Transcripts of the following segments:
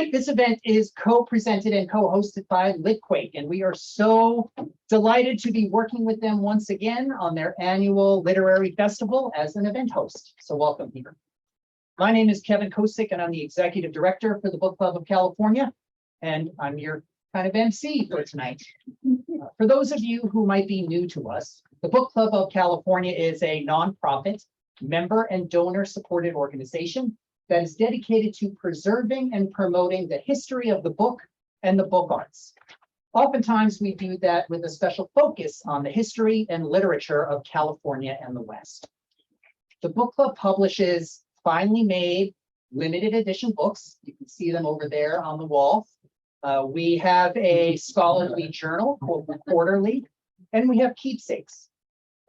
This event is co-presented and co-hosted by Litquake, and we are so delighted to be working with them once again on their annual literary festival as an event host. So welcome, Peter. My name is Kevin Kosick, and I'm the executive director for the Book Club of California, and I'm your kind of MC for tonight. For those of you who might be new to us, the Book Club of California is a nonprofit, member and donor-supported organization that is dedicated to preserving and promoting the history of the book and the book arts. Oftentimes, we do that with a special focus on the history and literature of California and the West. The book club publishes finely made, limited edition books. You can see them over there on the wall. We have a scholarly journal called the Quarterly, and we have keepsakes.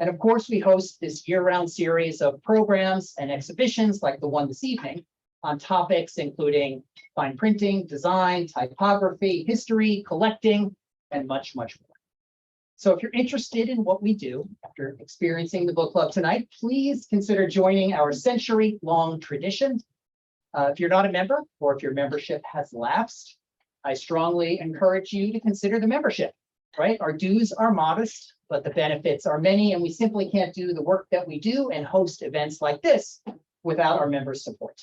And of course, we host this year-round series of programs and exhibitions like the one this evening on topics including fine printing, design, typography, history, collecting, and much, much more. So if you're interested in what we do after experiencing the book club tonight, please consider joining our century-long tradition. If you're not a member, or if your membership has lapsed, I strongly encourage you to consider the membership, right? Our dues are modest, but the benefits are many, and we simply can't do the work that we do and host events like this without our members' support.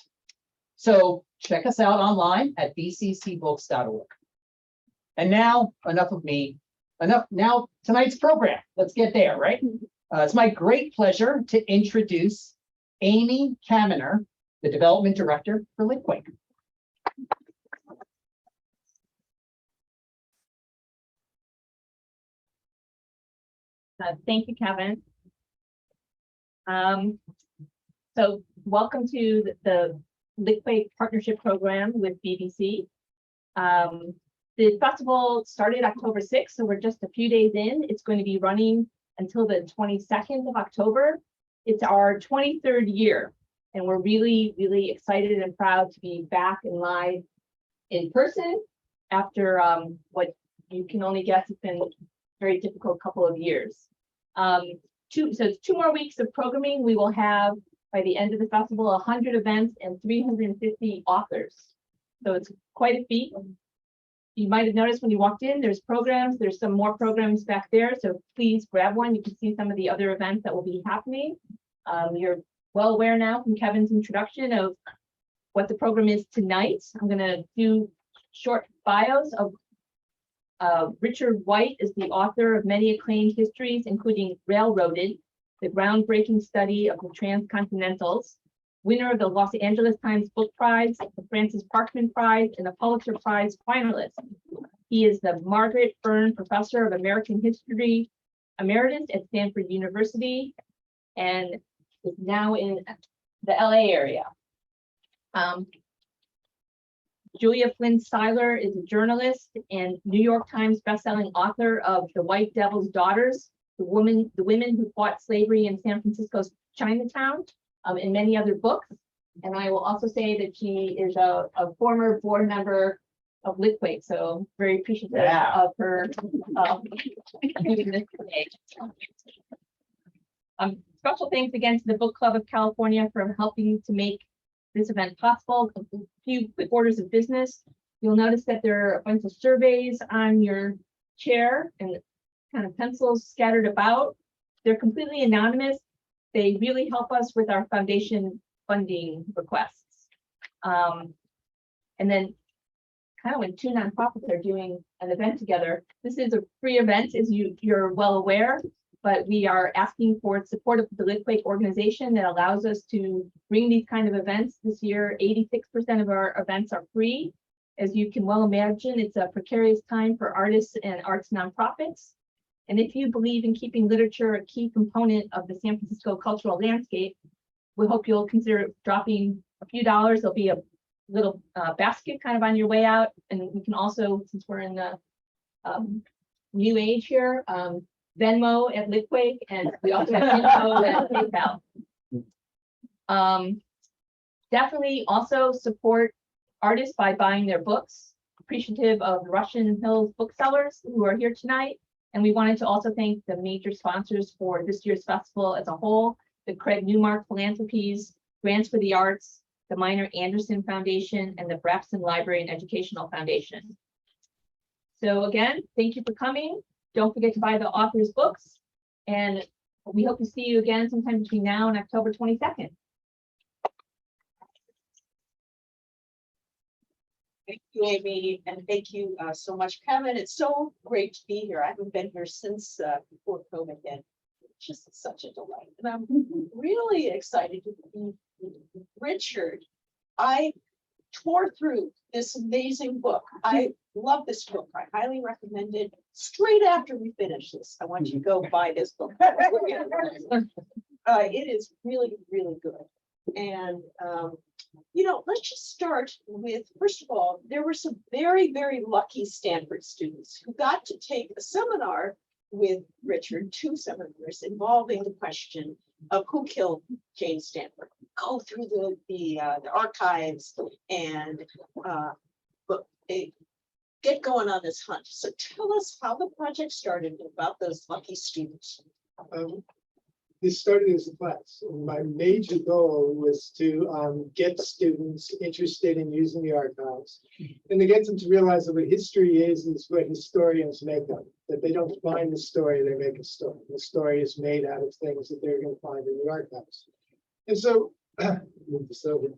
So check us out online at bccbooks.org. And now, enough of me. Now, tonight's program. Let's get there, right? It's my great pleasure to introduce Amy Kaminer, the development director for Litquake. Thank you, Kevin. So welcome to the Litquake Partnership Program with BBC. The festival started October 6th, so we're just a few days in. It's going to be running until the 22nd of October. It's our 23rd year, and we're really, really excited and proud to be back and live in person after what you can only guess has been a very difficult couple of years. Two more weeks of programming. We will have, by the end of the festival, 100 events and 350 authors. So it's quite a feat. You might have noticed when you walked in, there's programs. There's some more programs back there. So please grab one. You can see some of the other events that will be happening. You're well aware now from Kevin's introduction of what the program is tonight. I'm going to do short bios of Richard White is the author of many acclaimed histories, including Railroaded, the groundbreaking study of the transcontinentals, winner of the Los Angeles Times Book Prize, the Francis Parkman Prize, and the Pulitzer Prize finalist. He is the Margaret Byrne Professor of American History Emeritus at Stanford University and is now in the LA area. Julia Flynn Seiler is a journalist and New York Times bestselling author of The White Devil's Daughters, the women who fought slavery in San Francisco's Chinatown, and many other books. And I will also say that she is a former board member of Litquake, so very appreciative of her doing this today. Special thanks again to the Book Club of California for helping to make this event possible. A few quick orders of business. You'll notice that there are a bunch of surveys on your chair and kind of pencils scattered about. They're completely anonymous. They really help us with our foundation funding requests. And then kind of when two nonprofits are doing an event together, this is a free event, as you're well aware, but we are asking for support of the Litquake organization that allows us to bring these kind of events. This year, 86% of our events are free. As you can well imagine, it's a precarious time for artists and arts nonprofits. And if you believe in keeping literature a key component of the San Francisco cultural landscape, we hope you'll consider dropping a few dollars. There'll be a little basket kind of on your way out. And we can also, since we're in the new age here, Venmo at Litquake, and we also have info at PayPal. Definitely also support artists by buying their books. Appreciative of the Russian Hills booksellers who are here tonight. And we wanted to also thank the major sponsors for this year's festival as a whole, the Craig Newmark Philanthropies, Grants for the Arts, the Minor Anderson Foundation, and the Brapson Library and Educational Foundation. So again, thank you for coming. Don't forget to buy the author's books, and we hope to see you again sometime between now and October 22nd. Thank you, Amy, and thank you so much, Kevin. It's so great to be here. I haven't been here since before COVID hit. It's just such a delight, and I'm really excited to be with Richard. I tore through this amazing book. I love this book. I highly recommend it. Straight after we finish this, I want you to go buy this book. It is really, really good. And you know, let's just start with, first of all, there were some very, very lucky Stanford students who got to take a seminar with Richard, 2 seminars involving the question of who killed Jane Stanford. Go through the archives and get going on this hunt. So tell us how the project started about those lucky students. This started as a class. My major goal was to get students interested in using the archives and to get them to realize that what history is what historians make of it. That they don't find the story, they make a story. The story is made out of things that they're going to find in the archives. And so, move this over.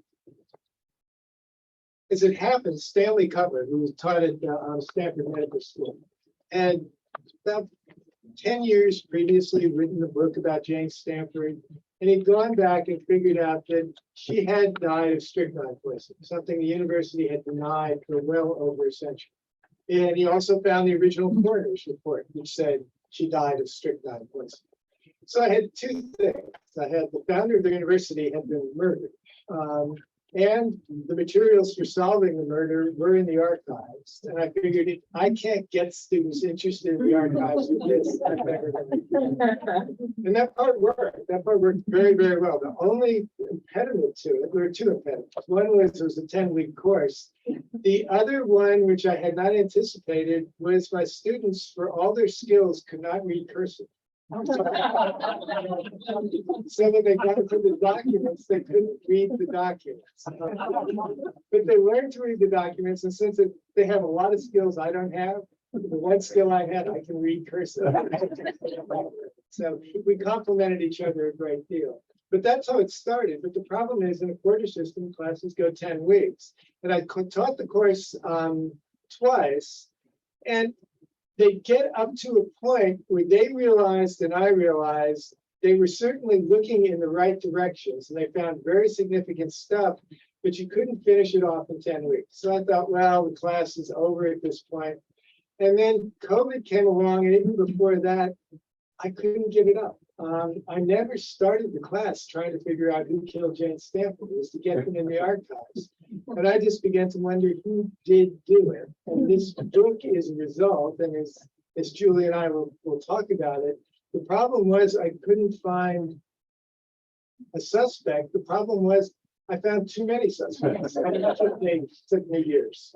As it happens, Stanley Cutler, who was taught at Stanford Medical School, and about 10 years previously written a book about Jane Stanford, and he'd gone back and figured out that she had died of strychnine poisoning, something the university had denied for well over a century. And he also found the original coroner's report, which said she died of strychnine poisoning. So I had 2 things. I had the founder of the university had been murdered. And the materials for solving the murder were in the archives. And I figured I can't get students interested in the archives with this. And that part worked. That part worked very, very well. The only impediment to it, there were 2 impediments. One was it was a 10-week course. The other one, which I had not anticipated, was my students, for all their skills, could not read cursive. So when they got to the documents, they couldn't read the documents. But they learned to read the documents, and since they have a lot of skills I don't have, the one skill I had, I can read cursive. So we complemented each other a great deal. But that's how it started. But the problem is, in a quarter system, classes go 10 weeks. And I taught the course twice, and they get up to a point where they realized, and I realized, they were certainly looking in the right directions, and they found very significant stuff, but you couldn't finish it off in 10 weeks. So I thought, well, the class is over at this point. And then COVID came along, and even before that, I couldn't give it up. I never started the class trying to figure out who killed Jane Stanford. It was to get them in the archives. And I just began to wonder who did do it. And this book is a result, and as Julie and I will talk about it, the problem was I couldn't find a suspect. The problem was I found too many suspects. It took me years.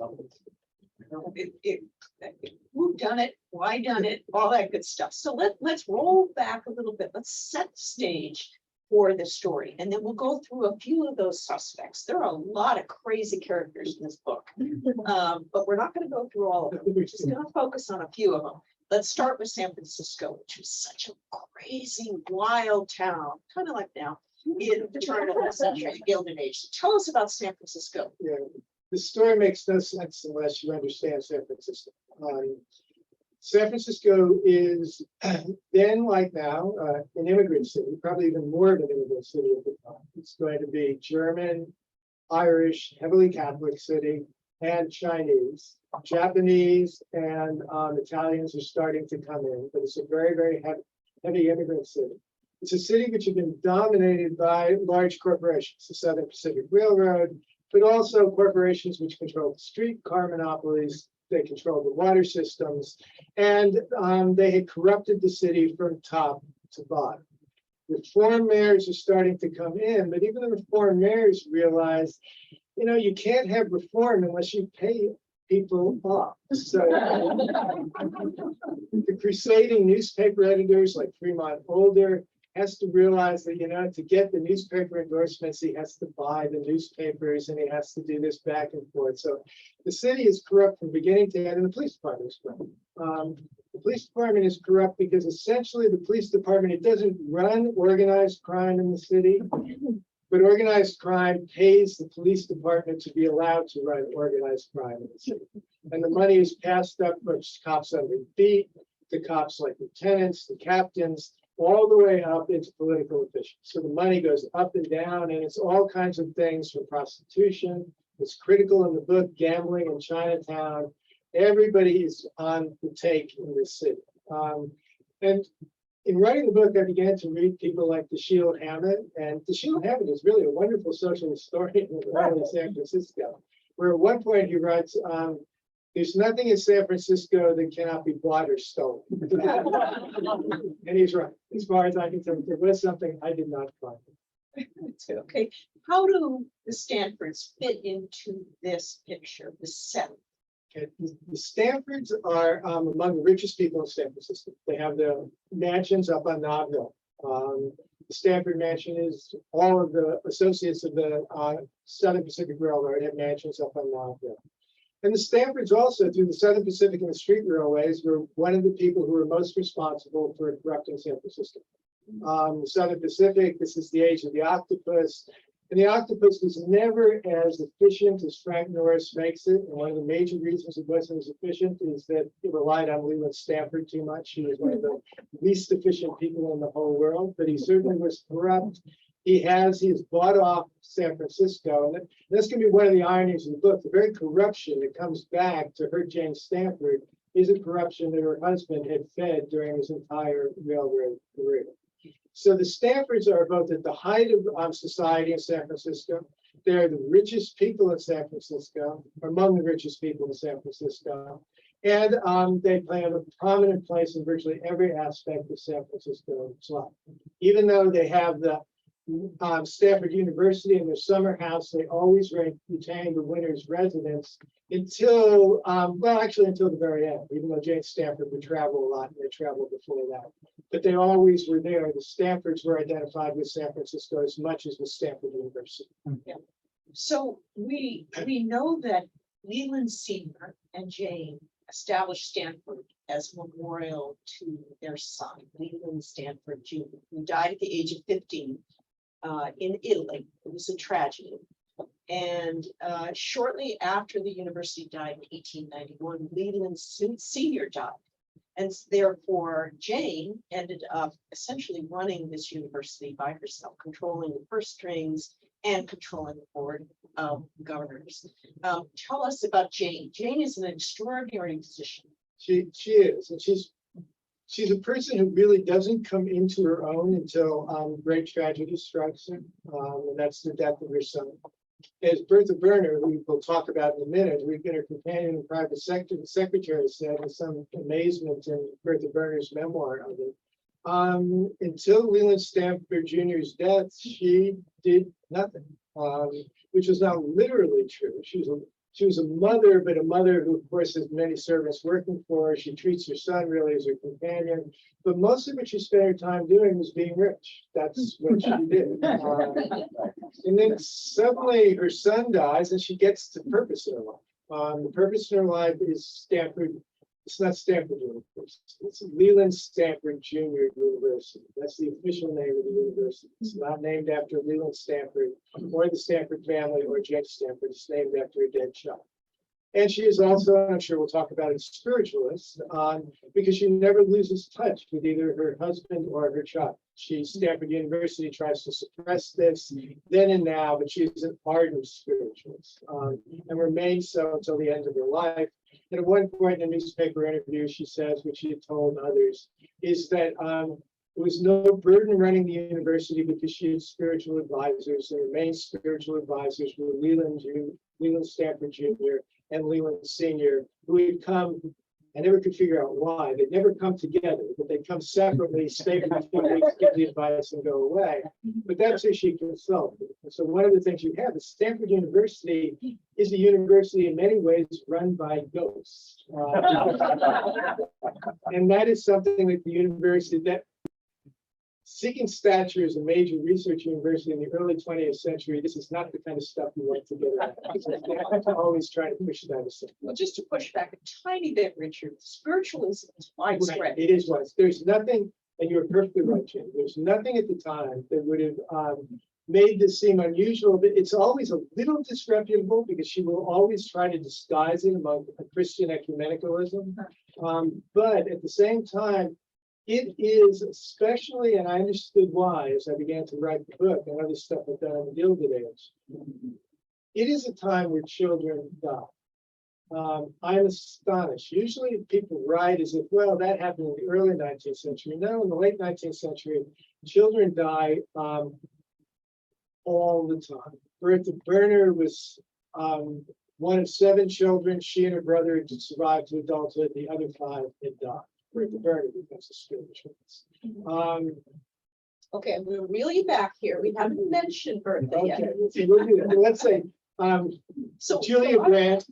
Who done it? Why done it? All that good stuff. So let's roll back a little bit. Let's set the stage for the story, and then we'll go through a few of those suspects. There are a lot of crazy characters in this book, but we're not going to go through all of them. We're just going to focus on a few of them. Let's start with San Francisco, which is such a crazy, wild town, kind of like now in the turn of the century, the Gilded Age. So tell us about San Francisco. Yeah. The story makes no sense unless you understand San Francisco. San Francisco is then, like now, an immigrant city, probably even more of an immigrant city at the time. It's going to be German, Irish, heavily Catholic city, and Chinese. Japanese and Italians are starting to come in, but it's a very, very heavy immigrant city. It's a city which has been dominated by large corporations, the Southern Pacific Railroad, but also corporations which control the streetcar monopolies. They control the water systems, and they had corrupted the city from top to bottom. Reform mayors are starting to come in, but even the reform mayors realize, you know, you can't have reform unless you pay people off. So the crusading newspaper editors like Fremont Older has to realize that, you know, to get the newspaper endorsements, he has to buy the newspapers and he has to do this back and forth. So the city is corrupt from beginning to end, and the police department is corrupt. The police department is corrupt because essentially the police department, it doesn't run organized crime in the city, but organized crime pays the police department to be allowed to run organized crime in the city. And the money is passed up from cops under the feet, to cops like lieutenants, the captains, all the way up into political officials. So the money goes up and down, and it's all kinds of things for prostitution. It's critical in the book, gambling in Chinatown. Everybody is on the take in this city. And in writing the book, I began to read people like Deceit Hammett, and Deceit Hammett is really a wonderful social historian in San Francisco, where at one point he writes, there's nothing in San Francisco that cannot be bought or stolen. And he's right. As far as I can tell, there was something I did not find. Okay, how do the Stanfords fit into this picture, the set? Okay. The Stanfords are among the richest people in San Francisco. They have the mansions up on Nob Hill. The Stanford mansion is all of the associates of the Southern Pacific Railroad have mansions up on Nob Hill. And the Stanfords also, through the Southern Pacific and the street railways, were one of the people who were most responsible for corrupting San Francisco. The Southern Pacific, this is the age of the octopus. And the octopus was never as efficient as Frank Norris makes it. And one of the major reasons it wasn't as efficient is that it relied on Leland Stanford too much. He was one of the least efficient people in the whole world, but he certainly was corrupt. He has bought off San Francisco. And that's going to be one of the ironies of the book. The very corruption that comes back to hurt Jane Stanford is a corruption that her husband had fed during his entire railroad career. So the Stanfords are both at the height of society in San Francisco. They're the richest people in San Francisco, among the richest people in San Francisco. And they play a prominent place in virtually every aspect of San Francisco's life. Even though they have the Stanford University in their summer house, they always retain the winner's residence until, until the very end, even though Jane Stanford would travel a lot, and they traveled before that. But they always were there. The Stanfords were identified with San Francisco as much as with Stanford University. Yeah. So we know that Leland Sr. and Jane established Stanford as memorial to their son, Leland Stanford Jr., who died at the age of 15 in Italy. It was a tragedy. And shortly after the university died in 1891, Leland Sr. died. And therefore, Jane ended up essentially running this university by herself, controlling the purse strings and controlling the board of governors. Tell us about Jane. Jane is an extraordinary physician. She is, and she's a person who really doesn't come into her own until great tragedy strikes her, and that's the death of her son. As Bertha Berner, who we'll talk about in a minute, we've been her companion and private secretary, said with some amazement in Bertha Berner's memoir of it. Until Leland Stanford Jr.'s death, she did nothing, which is not literally true. She was a mother, but a mother who, of course, has many servants working for her. She treats her son really as her companion. But most of what she spent her time doing was being rich. That's what she did. And then suddenly her son dies and she gets the purpose in her life. The purpose in her life is Stanford. It's not Stanford University. It's Leland Stanford Jr. University. That's the official name of the university. It's not named after Leland Stanford or the Stanford family or Jane Stanford. It's named after a dead child. And she is also, I'm sure we'll talk about it, spiritualist, because she never loses touch with either her husband or her child. Stanford University tries to suppress this then and now, but she is an ardent spiritualist and remains so until the end of her life. And at one point in a newspaper interview, she says, which she had told others, is that there was no burden running the university because she had spiritual advisors, and her main spiritual advisors were Leland Stanford Jr. and Leland Sr., who had come. I never could figure out why. They'd never come together, but they'd come separately, stay for a few weeks, give the advice, and go away. But that's who she consulted. And so one of the things you have is Stanford University is a university in many ways run by ghosts. And that is something that the university, that seeking stature is a major research university in the early 20th century. This is not the kind of stuff you want to get at. I'm always trying to push that aside. Well, just to push back a tiny bit, Richard, spiritualism is widespread. Right, it is what, there's nothing, and you're perfectly right, Jim, there's nothing at the time that would have made this seem unusual, but it's always a little disreputable because she will always try to disguise it among a Christian ecumenicalism. But at the same time, it is especially, and I understood why as I began to write the book and other stuff I've done on the Gilded Age. It is a time where children die. I'm astonished. Usually people write as if, well, that happened in the early 19th century. No, in the late 19th century, children die all the time. Bertha Berner was one of 7 children. She and her brother had survived to adulthood. The other 5 had died. Bertha Berner becomes a spiritualist. Okay, we're really back here. We haven't mentioned Bertha yet. Okay, so we'll do that. Let's say So Julia Grant,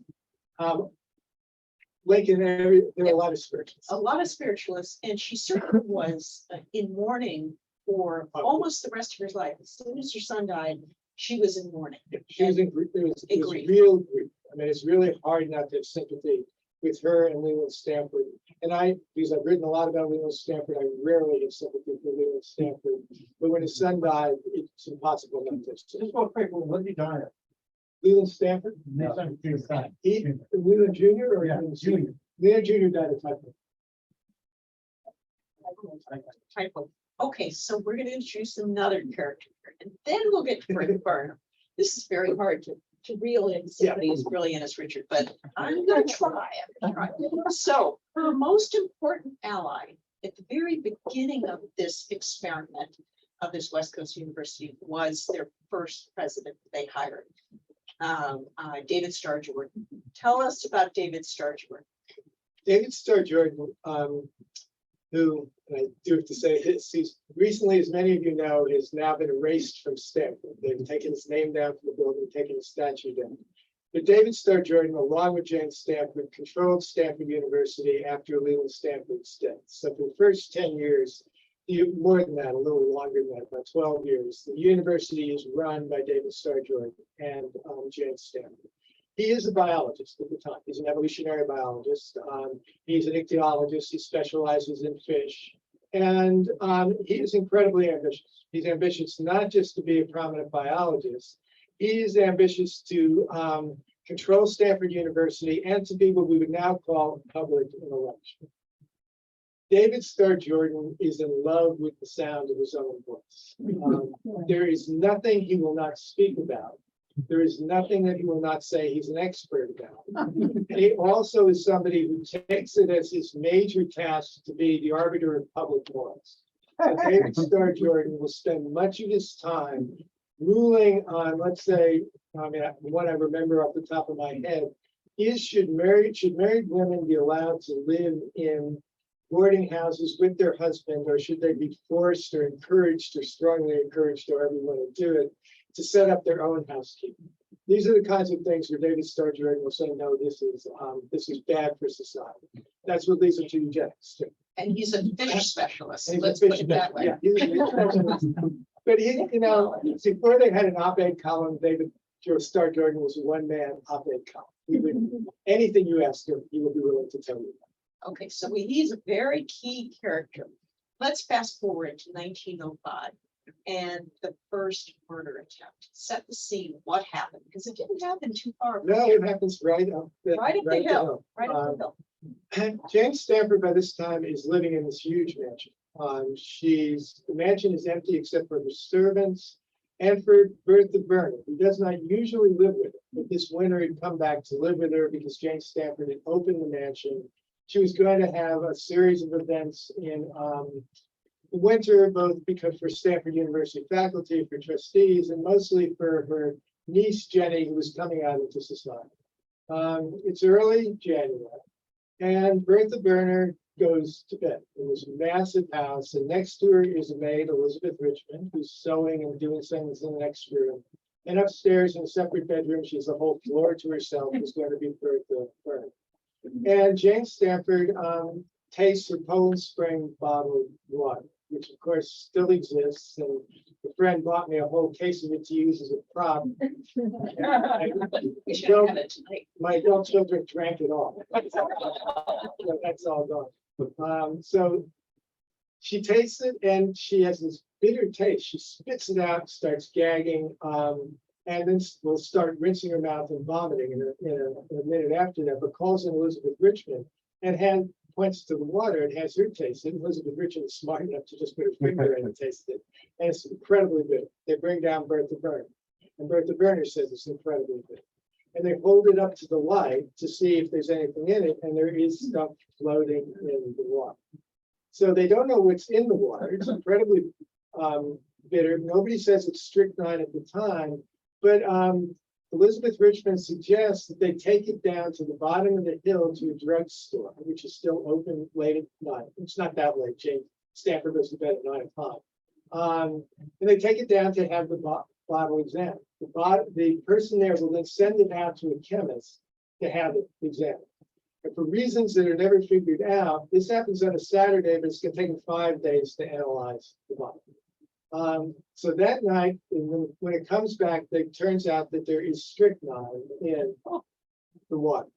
Lincoln, there are a lot of spiritualists. a lot of spiritualists, and she certainly was in mourning for almost the rest of her life. As soon as her son died, she was in mourning. She was in grief. It was Agreed. real grief. I mean, it's really hard not to have sympathy with her and Leland Stanford. And because I've written a lot about Leland Stanford, I rarely have sympathy for Leland Stanford. But when his son died, it's impossible not to have sympathy. Just real quick, what did he die of? Leland Stanford? Leland Leland Jr. or Yeah, Leland Junior. Leland Jr. died of typhoid. Typo. Okay, so we're going to introduce another character, and then we'll get to Bertha Barnum. This is very hard to reel in somebody as brilliant as Richard, but I'm going to try. So her most important ally at the very beginning of this experiment of this West Coast University was their first president they hired, David Starr Jordan. Tell us about David Starr Jordan. David Starr Jordan, who, and I do have to say this, he's recently, as many of you know, has now been erased from Stanford. They've taken his name down from the building, taken his statue down. But David Starr Jordan, along with Jane Stanford, controlled Stanford University after Leland Stanford's death. So for the first 10 years, more than that, a little longer than that, about 12 years, the university is run by David Starr Jordan and Jane Stanford. He is a biologist at the time. He's an evolutionary biologist. He's an ichthyologist. He specializes in fish. And he is incredibly ambitious. He's ambitious not just to be a prominent biologist. He is ambitious to control Stanford University and to be what we would now call public intellectual. David Starr Jordan is in love with the sound of his own voice. There is nothing he will not speak about. There is nothing that he will not say he's an expert about. He also is somebody who takes it as his major task to be the arbiter of public morals. So David Starr Jordan will spend much of his time ruling on, let's say, what I remember off the top of my head, is should married women be allowed to live in boarding houses with their husband, or should they be forced or encouraged or strongly encouraged, or everyone to do it, to set up their own housekeeping. These are the kinds of things where David Starr Jordan will say, no, this is bad for society. That's what leads him to eugenics too. And he's a fish specialist. He's a Let's fish put it that way. Yeah, he's a fish specialist. But he, before they had an op-ed column, David Starr Jordan was a one-man op-ed column. He would, anything you asked him, he would be willing to tell you. Okay, so he's a very key character. Let's fast forward to 1905 and the first murder attempt. Set the scene. What happened? Because it didn't happen too far. No, it happens right up the hill. Right up the hill. And Jane Stanford by this time is living in this huge mansion. The mansion is empty except for her servants and for Bertha Berner, who does not usually live with her, but this winter had come back to live with her because Jane Stanford had opened the mansion. She was going to have a series of events in the winter, both because for Stanford University faculty, for trustees, and mostly for her niece Jenny, who was coming out into society. It's early January, and Bertha Berner goes to bed in this massive house, and next to her is a maid, Elizabeth Richmond, who's sewing and doing things in the next room. And upstairs in a separate bedroom, she has a whole floor to herself, who's going to be Bertha Berner. And Jane Stanford tastes her Poland Spring bottled water. which of course still exists, and a friend bought me a whole case of it to use as a prop. We should have it tonight. My adult children drank it all. So that's all gone. So she tastes it and she has this bitter taste. She spits it out, starts gagging, and then will start rinsing her mouth and vomiting in a minute after that, but calls in Elizabeth Richmond and points to the water and has her taste it. Elizabeth Richmond is smart enough to just put her finger in and taste it. And it's incredibly good. They bring down Bertha Burner. And Bertha Burner says it's incredibly good. And they hold it up to the light to see if there's anything in it, and there is stuff floating in the water. So they don't know what's in the water. It's incredibly bitter. Nobody says it's strychnine at the time, but Elizabeth Richmond suggests that they take it down to the bottom of the hill to a drugstore, which is still open late at night. It's not that late. Jane Stanford goes to bed at 9 o'clock. And they take it down to have the bottle examined. The person there will then send it out to a chemist to have it examined. And for reasons that are never figured out, this happens on a Saturday, but it's going to take them 5 days to analyze the bottle. So that night, when it comes back, it turns out that there is strychnine in the water.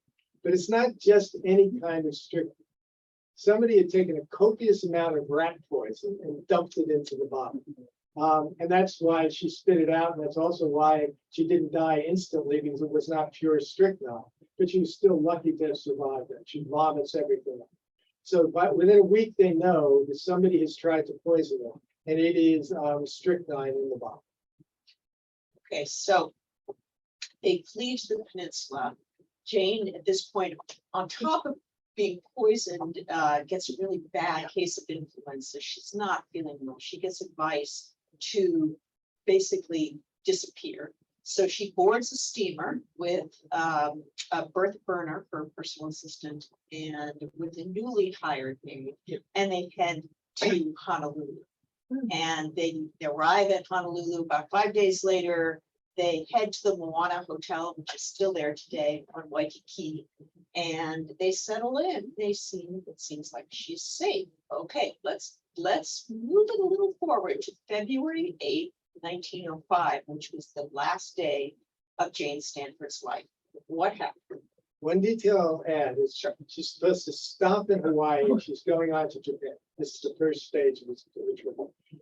But it's not just any kind of strychnine. Somebody had taken a copious amount of rat poison and dumped it into the bottle. And that's why she spit it out. And that's also why she didn't die instantly, because it was not pure strychnine. But she was still lucky to have survived that. She vomits everything. So within a week, they know that somebody has tried to poison her. And it is strychnine in the bottle. Okay, so they flee to the peninsula. Jane, at this point, on top of being poisoned, gets a really bad case of influenza. She's not feeling well. She gets advice to basically disappear. So she boards a steamer with Bertha Burner, her personal assistant, and with a newly hired maid, and they head to Honolulu. And they arrive at Honolulu about 5 days later. They head to the Moana Hotel, which is still there today on Waikiki, and they settle in. It seems like she's safe. Okay, let's move it a little forward to February 8th, 1905, which was the last day of Jane Stanford's life. What happened? One detail I'll add is she's supposed to stop in Hawaii and she's going on to Japan. This is the first stage of the trip.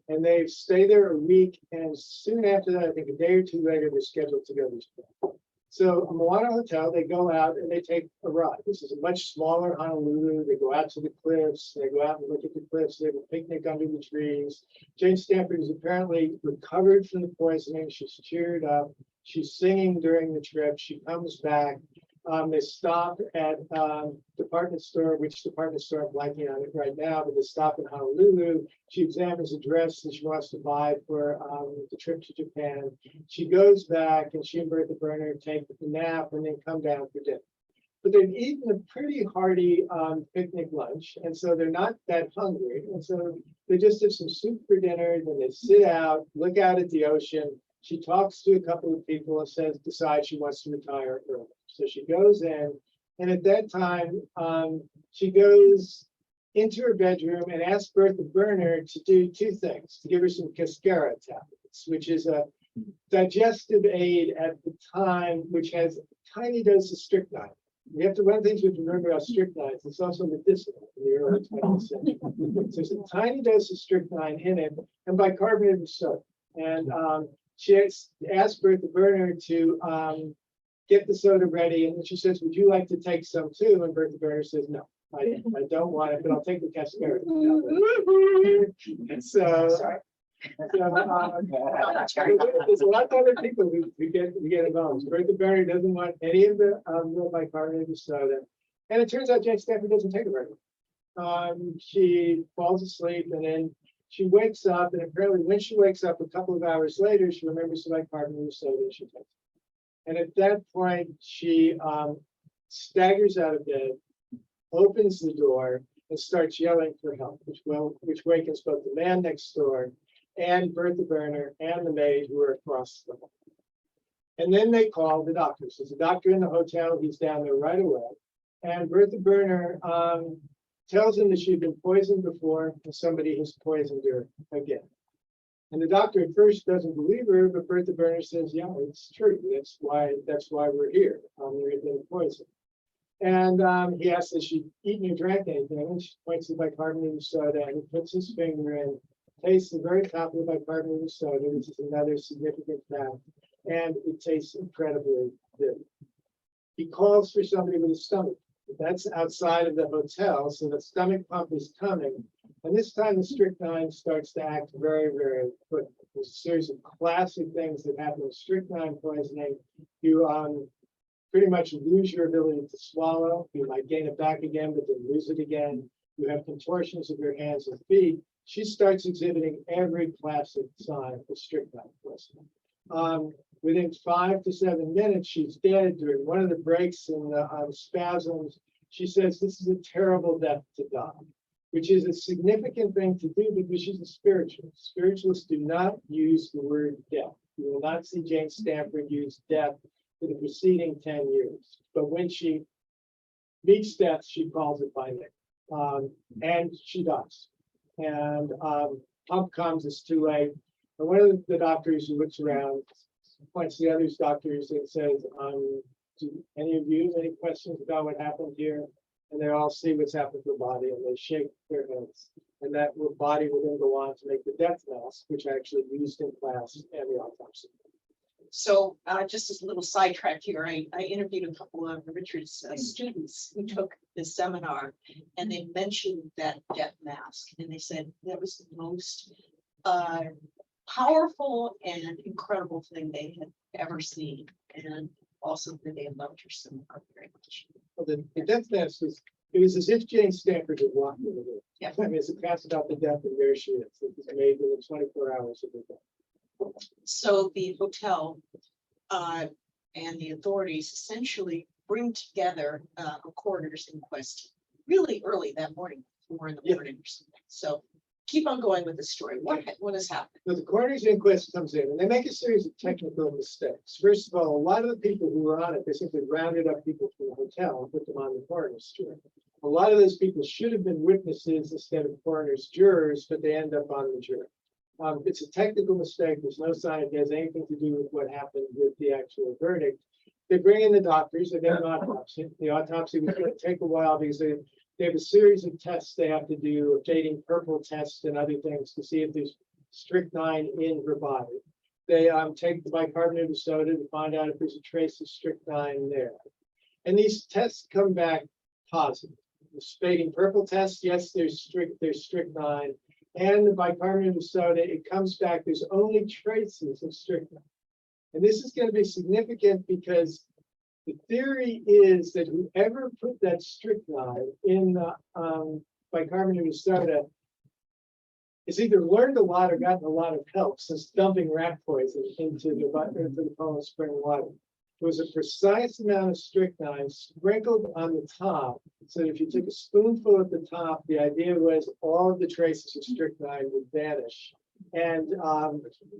And they stay there a week, and soon after that, I think a day or two later, they're scheduled to go to Japan. So a Moana Hotel, they go out and they take a ride. This is a much smaller Honolulu. They go out to the cliffs. They go out and look at the cliffs. They have a picnic under the trees. Jane Stanford is apparently recovered from the poisoning. She's cheered up. She's singing during the trip. She comes back. They stop at department store, which department store I'm blanking on it right now, but they stop in Honolulu. She examines a dress that she wants to buy for the trip to Japan. She goes back and she and Bertha Burner take a nap and then come down for dinner. But they've eaten a pretty hearty picnic lunch, and so they're not that hungry. And so they just have some soup for dinner, then they sit out, look out at the ocean. She talks to a couple of people and decides she wants to retire early. So she goes in, and at that time, she goes into her bedroom and asks Bertha Burner to do two things: to give her some cascara tablets, which is a digestive aid at the time, which has a tiny dose of strychnine. One of the things we have to remember about strychnine is it's also medicinal in the early 20th century. So there's a tiny dose of strychnine in it, and bicarbonate of soda. And she asked Bertha Burner to get the soda ready, and then she says, "Would you like to take some too?" And Bertha Burner says, "No, I don't want it, but I'll take the cascara." There's a lot of other people who get involved. Bertha Burner doesn't want any of the bicarbonate of soda, and it turns out Jane Stanford doesn't take it very well. She falls asleep, and then she wakes up, and apparently when she wakes up a couple of hours later, she remembers the bicarbonate of soda and she takes it. And at that point, she staggers out of bed, opens the door, and starts yelling for help, which wakens both the man next door and Bertha Burner and the maid who are across the hall. And then they call the doctor. So there's a doctor in the hotel. He's down there right away. And Bertha Burner tells him that she'd been poisoned before and somebody has poisoned her again. And the doctor at first doesn't believe her, but Bertha Burner says, yeah, it's true. That's why we're here. There had been poison. And he asks if she'd eaten or drank anything, and she points to the bicarbonate soda, and he puts his finger in, tastes the very top of the bicarbonate soda, which is another significant fact, and it tastes incredibly good. He calls for somebody with a stomach. That's outside of the hotel, so the stomach pump is coming. And this time the strychnine starts to act very, very quick. There's a series of classic things that happen with strychnine poisoning. You pretty much lose your ability to swallow. You might gain it back again, but then lose it again. You have contortions of your hands and feet. She starts exhibiting every classic sign of strychnine poisoning. Within 5 to 7 minutes, she's dead. During one of the breaks in the spasms, she says, this is a terrible death to die, which is a significant thing to do because she's a spiritualist. Spiritualists do not use the word death. You will not see Jane Stanford use death for the preceding 10 years. But when she meets death, she calls it by name. And she does. And pump comes, it's too late. And one of the doctors who looks around points to the other doctors and says, do any of you have any questions about what happened here? And they all see what's happened to the body and they shake their heads. And that body will then go on to make the death mask, which I actually used in class and the autopsy. So just as a little sidetrack here, I interviewed a couple of Richard's students who took this seminar, and they mentioned that death mask, and they said that was the most powerful and incredible thing they had ever seen, and also that they loved her seminar very much. Well, the death mask was as if Jane Stanford had walked in the room. Yeah. I mean, it's a cast about the death, and there she is. It was made within 24 hours of the death. So the hotel and the authorities essentially bring together a coroner's inquest really early that morning, 4 in the morning or something. So keep on going with the story. What has happened? So the coroner's inquest comes in, and they make a series of technical mistakes. First of all, a lot of the people who were on it, they simply rounded up people from the hotel and put them on the coroner's jury. A lot of those people should have been witnesses instead of coroner's jurors, but they end up on the jury. It's a technical mistake. There's no sign it has anything to do with what happened with the actual verdict. They bring in the doctors, they get an autopsy. The autopsy was going to take a while because they have a series of tests they have to do, a fading purple test and other things to see if there's strychnine in her body. They take the bicarbonate of soda to find out if there's a trace of strychnine there. And these tests come back positive. The fading purple test, yes, there's strychnine. And the bicarbonate of soda, it comes back, there's only traces of strychnine. And this is going to be significant because the theory is that whoever put that strychnine in the bicarbonate of soda has either learned a lot or gotten a lot of help since dumping rat poison into the Poland Spring water. There was a precise amount of strychnine sprinkled on the top, so that if you took a spoonful at the top, the idea was all of the traces of strychnine would vanish, and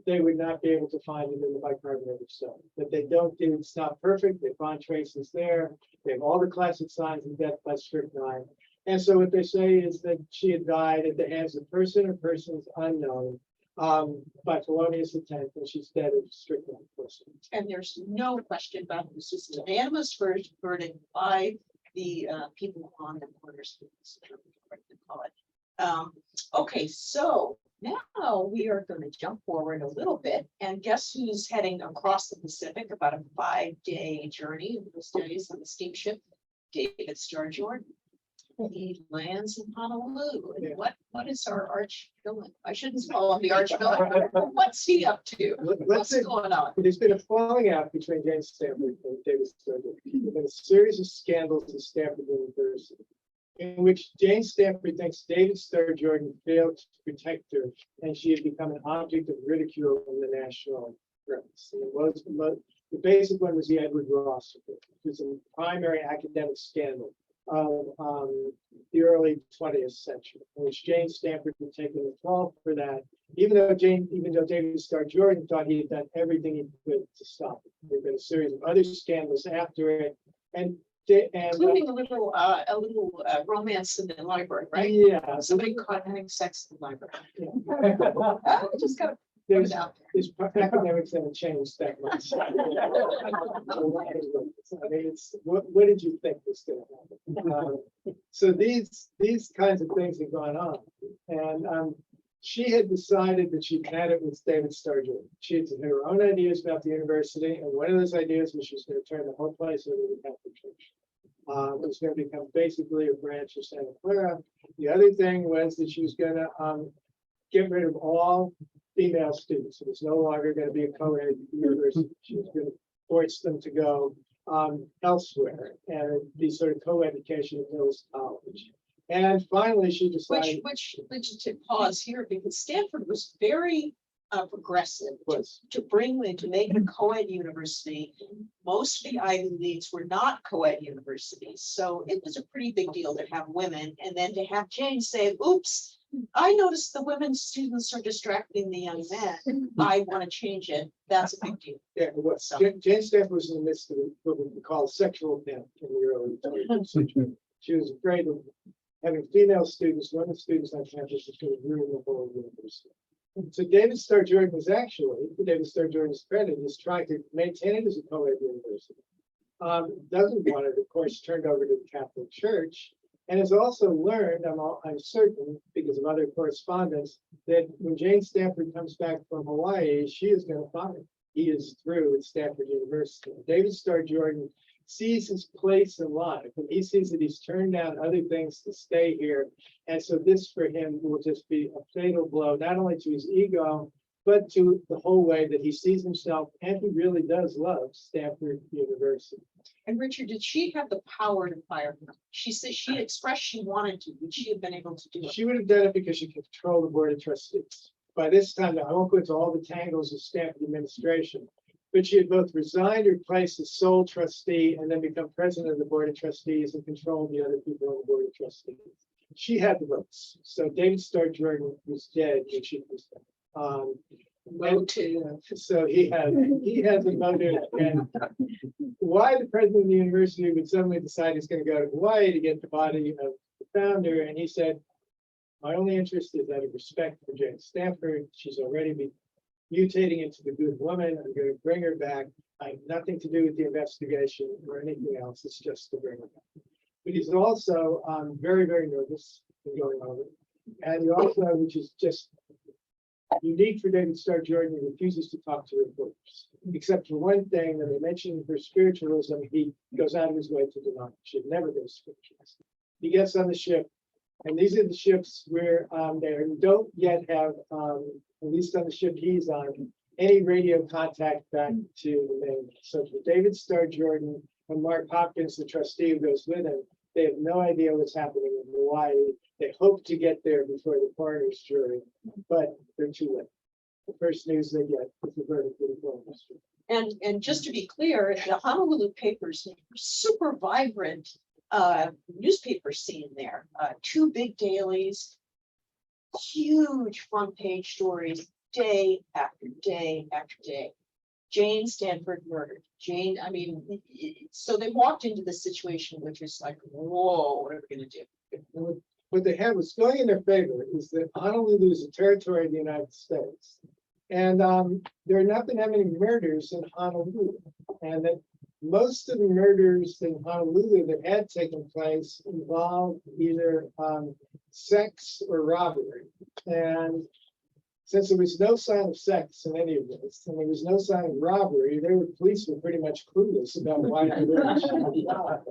they would not be able to find it in the bicarbonate of soda. But they don't do, it's not perfect, they find traces there, they have all the classic signs of death by strychnine. And so what they say is that she had died at the hands of person or persons unknown, by Polonius X, and she's dead of strychnine poisoning. And there's no question about it. This is an unanimous verdict by the people on the coroner's call it. Okay, so now we are going to jump forward a little bit, and guess who's heading across the Pacific? About a 5-day journey in those days on the steamship. David Starr Jordan. He lands in Honolulu. And what is our arch villain? I shouldn't call him the arch villain. What's he up to? What's going on? There's been a falling out between Jane Stanford and David Starr Jordan. There's been a series of scandals at Stanford University in which Jane Stanford thinks David Starr Jordan failed to protect her, and she had become an object of ridicule in the national press. The basic one was the Edward Ross report, which was a primary academic scandal of the early 20th century, in which Jane Stanford had taken the fall for that, even though David Starr Jordan thought he had done everything he could to stop it. There had been a series of other scandals after it, and And Including a little romance in the library, right? yeah, Somebody caught having sex in the library. yeah. I just gotta put There's it out there. These academics haven't changed that much. I mean, what did you think was going to happen? So these kinds of things have gone on, and she had decided that she'd had it with David Sturgeon. She had her own ideas about the university, and one of those ideas was she was going to turn the whole place into the Catholic Church. It was going to become basically a branch of Santa Clara. The other thing was that she was going to get rid of all female students. It was no longer going to be a co-ed university. She was going to force them to go elsewhere and be sort of co-education at Mills College. And finally, she decided. Which to pause here, because Stanford was very progressive to make a co-ed university. Most of the Ivy Leagues were not co-ed universities, so it was a pretty big deal to have women, and then to have Jane say, "Oops, I noticed the women students are distracting the young men. I want to change it." That's a big deal. Yeah, it was. Jane Stanford was in the midst of what we call sexual panic in the early 20th century. She was afraid of having female students, women students on campus was going to ruin the whole university. So David Starr Jordan was actually, to David Starr Jordan's credit, is trying to maintain it as a co-ed university. Doesn't want it, of course, turned over to the Catholic Church, and has also learned, I'm certain, because of other correspondence, that when Jane Stanford comes back from Hawaii, she is going to fire. He is through at Stanford University. David Starr Jordan sees his place in life, and he sees that he's turned down other things to stay here. And so this for him will just be a fatal blow, not only to his ego, but to the whole way that he sees himself, and he really does love Stanford University. And Richard, did she have the power to fire him? She said she expressed she wanted to. Would she have been able to do it? She would have done it because she could control the board of trustees. By this time, I won't go into all the tangles of Stanford administration, but she had both resigned her place as sole trustee and then become president of the board of trustees and control the other people on the board of trustees. She had the votes. So David Starr Jordan was dead when she was so he hasn't voted. And why the president of the university would suddenly decide he's going to go to Hawaii to get the body of the founder, and he said, "My only interest is out of respect for Jane Stanford. She's already mutating into the good woman. I'm going to bring her back. I have nothing to do with the investigation or anything else. It's just to bring her back." But he's also very, very nervous in going over. And he also, which is just unique for David Starr Jordan, he refuses to talk to reporters, except for one thing. When they mention her spiritualism, he goes out of his way to deny it. She'd never been a spiritualist. He gets on the ship, and these are the ships where they don't yet have, at least on the ship he's on, any radio contact back to the main. So for David Starr Jordan and Mark Hopkins, the trustee who goes with him, they have no idea what's happening in Hawaii. They hope to get there before the coroner's jury, but they're too late. The first news they get is the verdict of the coroner's jury. And just to be clear, the Honolulu papers, super vibrant newspaper scene there. 2 big dailies, huge front page stories, day after day after day. Jane Stanford murdered. Jane, I mean, so they walked into the situation, which is like, whoa, what are we going to do? What they have was going in their favor is that Honolulu is a territory of the United States. And there have not been that many murders in Honolulu. And that most of the murders in Honolulu that had taken place involved either sex or robbery. And since there was no sign of sex in any of this, and there was no sign of robbery, the police were pretty much clueless about why they were.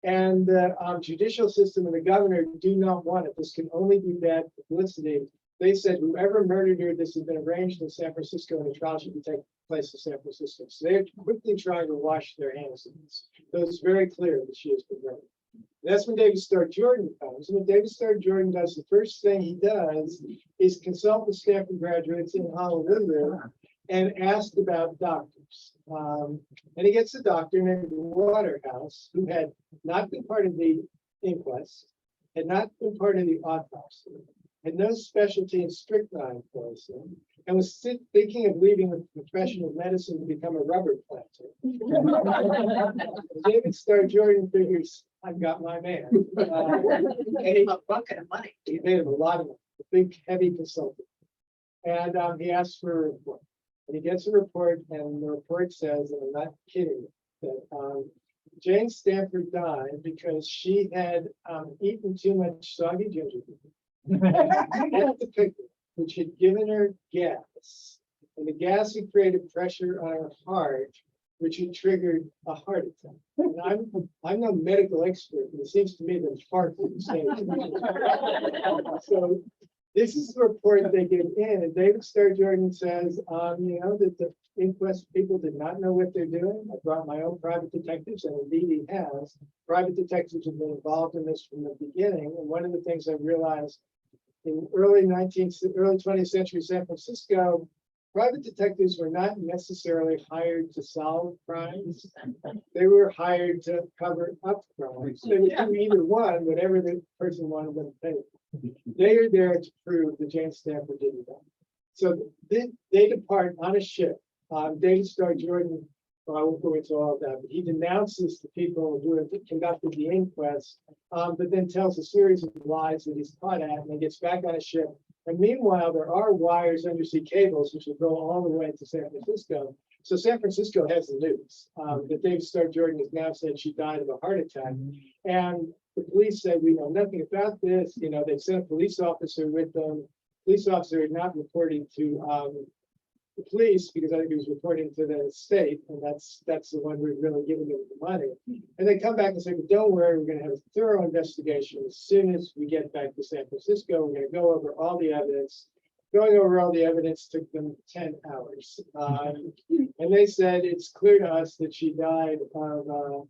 And the judicial system and the governor do not want it. This can only be bad publicity. They said whoever murdered her, this has been arranged in San Francisco, and the trial should take place in San Francisco. So they're quickly trying to wash their hands of this. So it's very clear that she has been murdered. That's when David Starr Jordan comes. And when David Starr Jordan does, the first thing he does is consult with Stanford graduates in Honolulu and ask about doctors. And he gets a doctor named Waterhouse, who had not been part of the inquest, had not been part of the autopsy, had no specialty in strychnine poisoning, and was thinking of leaving the profession of medicine to become a rubber planter. David Starr Jordan figures, I've got my man. Gave him a bucket of money. He paid him a lot of money, a big, heavy consultant. And he asked for a report. And he gets a report, and the report says, and I'm not kidding, that Jane Stanford died because she had eaten too much soggy gingerbread at the picnic, which had given her gas. And the gas had created pressure on her heart, which had triggered a heart attack. And I'm no medical expert, but it seems to me that heart is the same. So this is the report they get in, and David Starr Jordan says, you know, that the inquest people did not know what they're doing. I brought my own private detectives, and indeed he has. Private detectives have been involved in this from the beginning, and one of the things I realized in early 20th century San Francisco, private detectives were not necessarily hired to solve crimes. They were hired to cover up crimes. They would do either one, whatever the person wanted them to pay. They are there to prove that Jane Stanford didn't die. So they depart on a ship. David Starr Jordan, well, I won't go into all of that, but he denounces the people who have conducted the inquest, but then tells a series of lies that he's caught at, and then gets back on a ship. And meanwhile, there are wires, undersea cables, which will go all the way to San Francisco. So San Francisco has the news that David Starr Jordan has now said she died of a heart attack. And the police said, we know nothing about this. You know, they sent a police officer with them. Police officer had not reported to the police because I think he was reporting to the state, and that's the one who's really giving them the money. And they come back and say, but don't worry, we're going to have a thorough investigation as soon as we get back to San Francisco. We're going to go over all the evidence. Going over all the evidence took them 10 hours. And they said, it's clear to us that she died of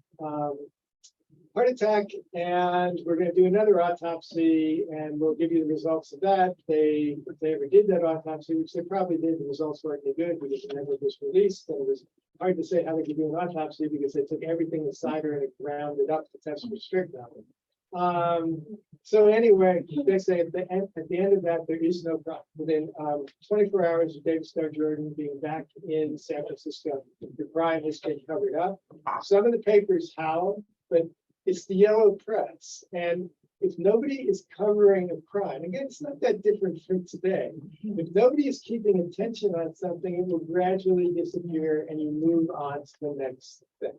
heart attack, and we're going to do another autopsy, and we'll give you the results of that. If they ever did that autopsy, which they probably did, the results weren't any good because it never was released, and it was hard to say how they could do an autopsy because they took everything inside her and it ground it up to test for strychnine. So anyway, they say at the end of that, there is no problem. Within 24 hours of David Starr Jordan being back in San Francisco, the crime has been covered up. Some of the papers howl, but it's the yellow press. And if nobody is covering a crime, again, it's not that different from today. If nobody is keeping attention on something, it will gradually disappear and you move on to the next thing.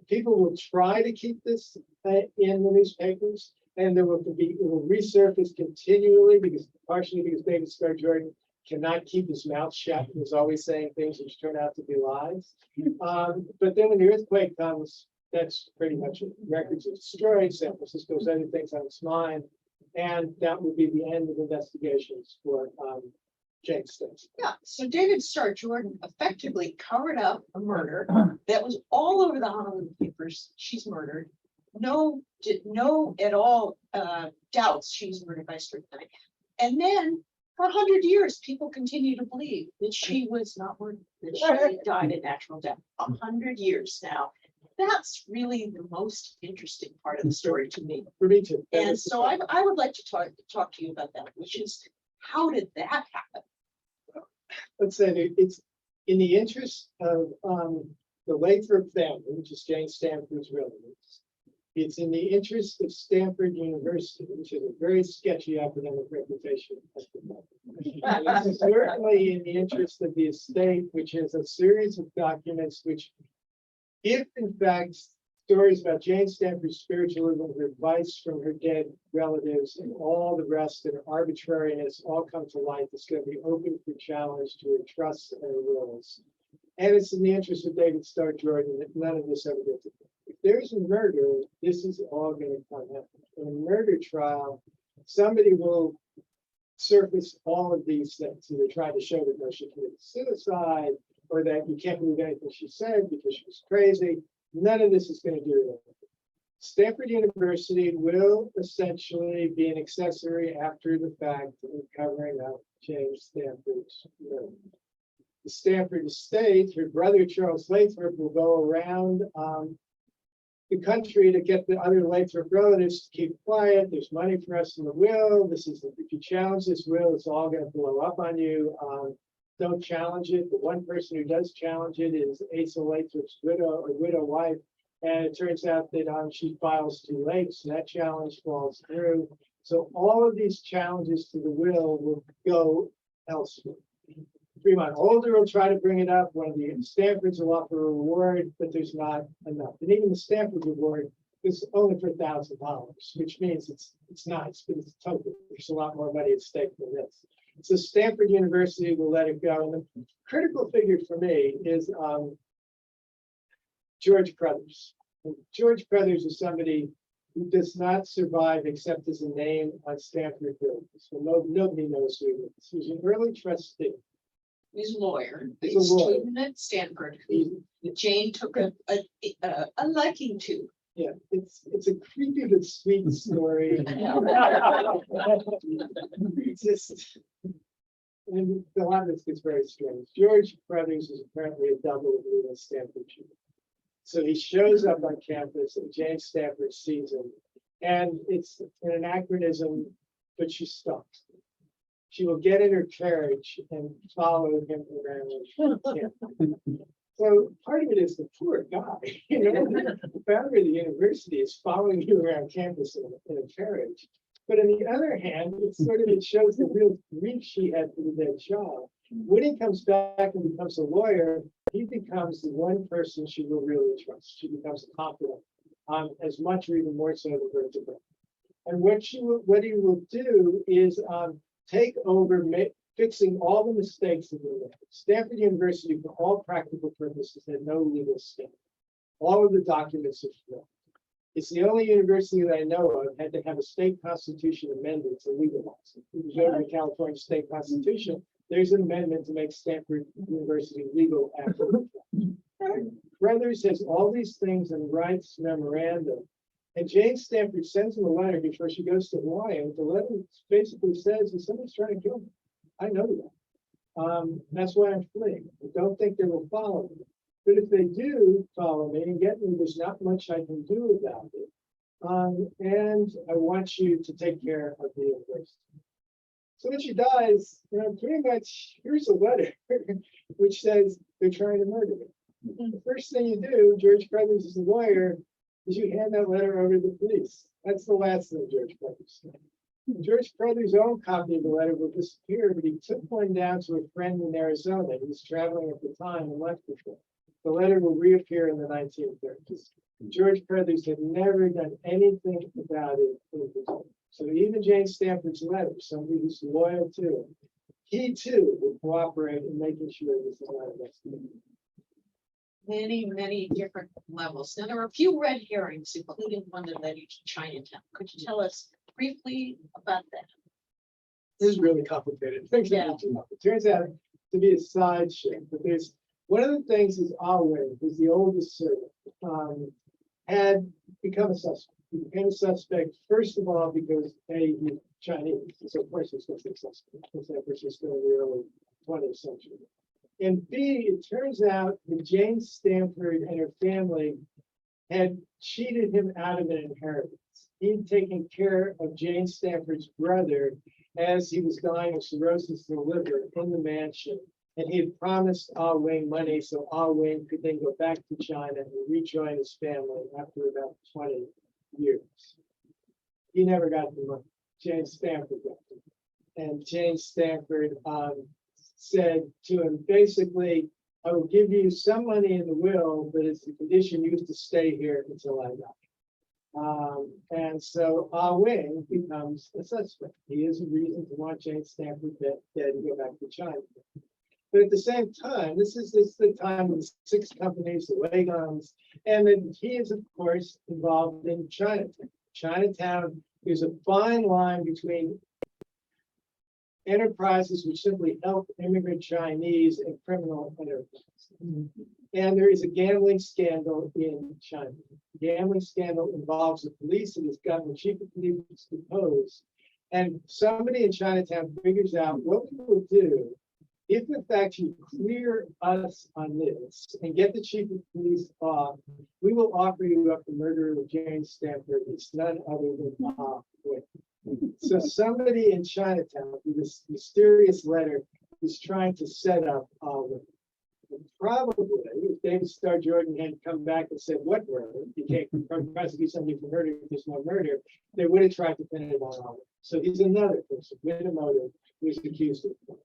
People will try to keep this in the newspapers, and it will resurface continually partially because David Starr Jordan cannot keep his mouth shut. He was always saying things which turn out to be lies. But then when the earthquake comes, that's pretty much it. Records are destroyed. San Francisco's other things on its mind, and that would be the end of investigations for Jane Stanford. Yeah, so David Starr Jordan effectively covered up a murder that was all over the Honolulu papers. She's murdered. No at all doubts she's murdered by strychnine. And then for 100 years, people continue to believe that she was not murdered, that she died a natural death. 100 years now. That's really the most interesting part of the story to me. For me too. And so I would like to talk to you about that, which is, how did that happen? Let's say it's in the interest of the Lathrop family, which is Jane Stanford's relatives. It's in the interest of Stanford University, which is a very sketchy academic reputation at the moment. And it's certainly in the interest of the estate, which has a series of documents which, if in fact stories about Jane Stanford's spiritualism, her advice from her dead relatives, and all the rest and arbitrariness all come to light, it's going to be open for challenge to her trusts and her wills. And it's in the interest of David Starr Jordan that none of this ever gets. If there's a murder, this is all going to come out. In a murder trial, somebody will surface all of these things, either trying to show that no, she committed suicide, or that you can't believe anything she said because she was crazy. None of this is going to do that. Stanford University will essentially be an accessory after the fact in covering up Jane Stanford's murder. The Stanford estate, her brother Charles Lathrop will go around the country to get the other Lathrop relatives to keep quiet. There's money for us in the will. This is, if you challenge this will, it's all going to blow up on you. Don't challenge it. The one person who does challenge it is Asa Lathrop's widow or widow wife. And it turns out that she files too late, so that challenge falls through. So all of these challenges to the will go elsewhere. Fremont Older will try to bring it up. One of the Stanfords will offer a reward, but there's not enough. And even the Stanford reward is only for $1,000, which means it's nice, but it's token. There's a lot more money at stake than this. So Stanford University will let it go. And the critical figure for me is George Crothers. And George Crothers is somebody who does not survive except as a name on Stanford buildings. So nobody knows who he is. He was an early trustee. He's a lawyer. He's a He's a lawyer. student at Stanford who Jane took a liking to. Yeah, it's a creepy but sweet story. It's just, and a lot of this gets very strange. George Crothers is apparently a double of Leland Stanford Jr. So he shows up on campus and Jane Stanford sees him. And it's an anachronism, but she stops. She will get in her carriage and follow him around campus. So part of it is the poor guy, you know, the founder of the university is following you around campus in a carriage. But on the other hand, it shows the real grief she had for the dead child. When he comes back and becomes a lawyer, he becomes the one person she will really trust. She becomes confident, as much or even more so than her brother. And what he will do is take over fixing all the mistakes of the law. Stanford University, for all practical purposes, had no legal standing. All of the documents are flawed. It's the only university that I know of had to have a state constitution amended to legalize it. If you go to the California state constitution, there's an amendment to make Stanford University legal after the fact. Crothers has all these things and writes memorandum. And Jane Stanford sends him a letter before she goes to Hawaii. And the letter basically says that somebody's trying to kill me. I know that. That's why I'm fleeing. I don't think they will follow me. But if they do follow me and get me, there's not much I can do about it. And I want you to take care of the university. So when she dies, pretty much here's a letter which says they're trying to murder me. The first thing you do, George Crothers is a lawyer, is you hand that letter over to the police. That's the last thing George Crothers said. George Crothers' own copy of the letter will disappear, but he took one down to a friend in Arizona. He was traveling at the time and left it there. The letter will reappear in the 1930s. George Crothers had never done anything about it. So even Jane Stanford's letter, somebody who's loyal to him, he too will cooperate in making sure this is not investigated. Many different levels. Now, there are a few red herrings, including one that led you to Chinatown. Could you tell us briefly about that? This is really complicated. Yeah. It turns out to be a side chick, but there's one of the things is Alwyn, who's the oldest servant, had become a suspect. He became a suspect, first of all, because A, he's Chinese, so of course he's going to be a suspect, because San Francisco in the early 20th century. And B, it turns out that Jane Stanford and her family had cheated him out of an inheritance. He'd taken care of Jane Stanford's brother as he was dying of cirrhosis of the liver in the mansion. And he had promised Ah Wing money so Ah Wing could then go back to China and rejoin his family after about 20 years. He never got the money. Jane Stanford got it. And Jane Stanford said to him, basically, I will give you some money in the will, but it's the condition you have to stay here until I die. And so Ah Wing becomes a suspect. He is a reason to want Jane Stanford dead and go back to China. But at the same time, this is the time of the 6 companies, the Wagons, and then he is, of course, involved in Chinatown. Chinatown is a fine line between enterprises which simply help immigrant Chinese and criminal enterprises. And there is a gambling scandal in China. The gambling scandal involves the police and has gotten the chief of police deposed. And somebody in Chinatown figures out what we will do if in fact you clear us on this and get the chief of police off, we will offer you up the murder of Jane Stanford. It's none other than Wait. So somebody in Chinatown with this mysterious letter is trying to set up probably if David Starr Jordan had come back and said, what murder? You can't prosecute somebody for murder if there's no murder, they would have tried to pin it on Oliver. So he's another person with a motive who's accused of.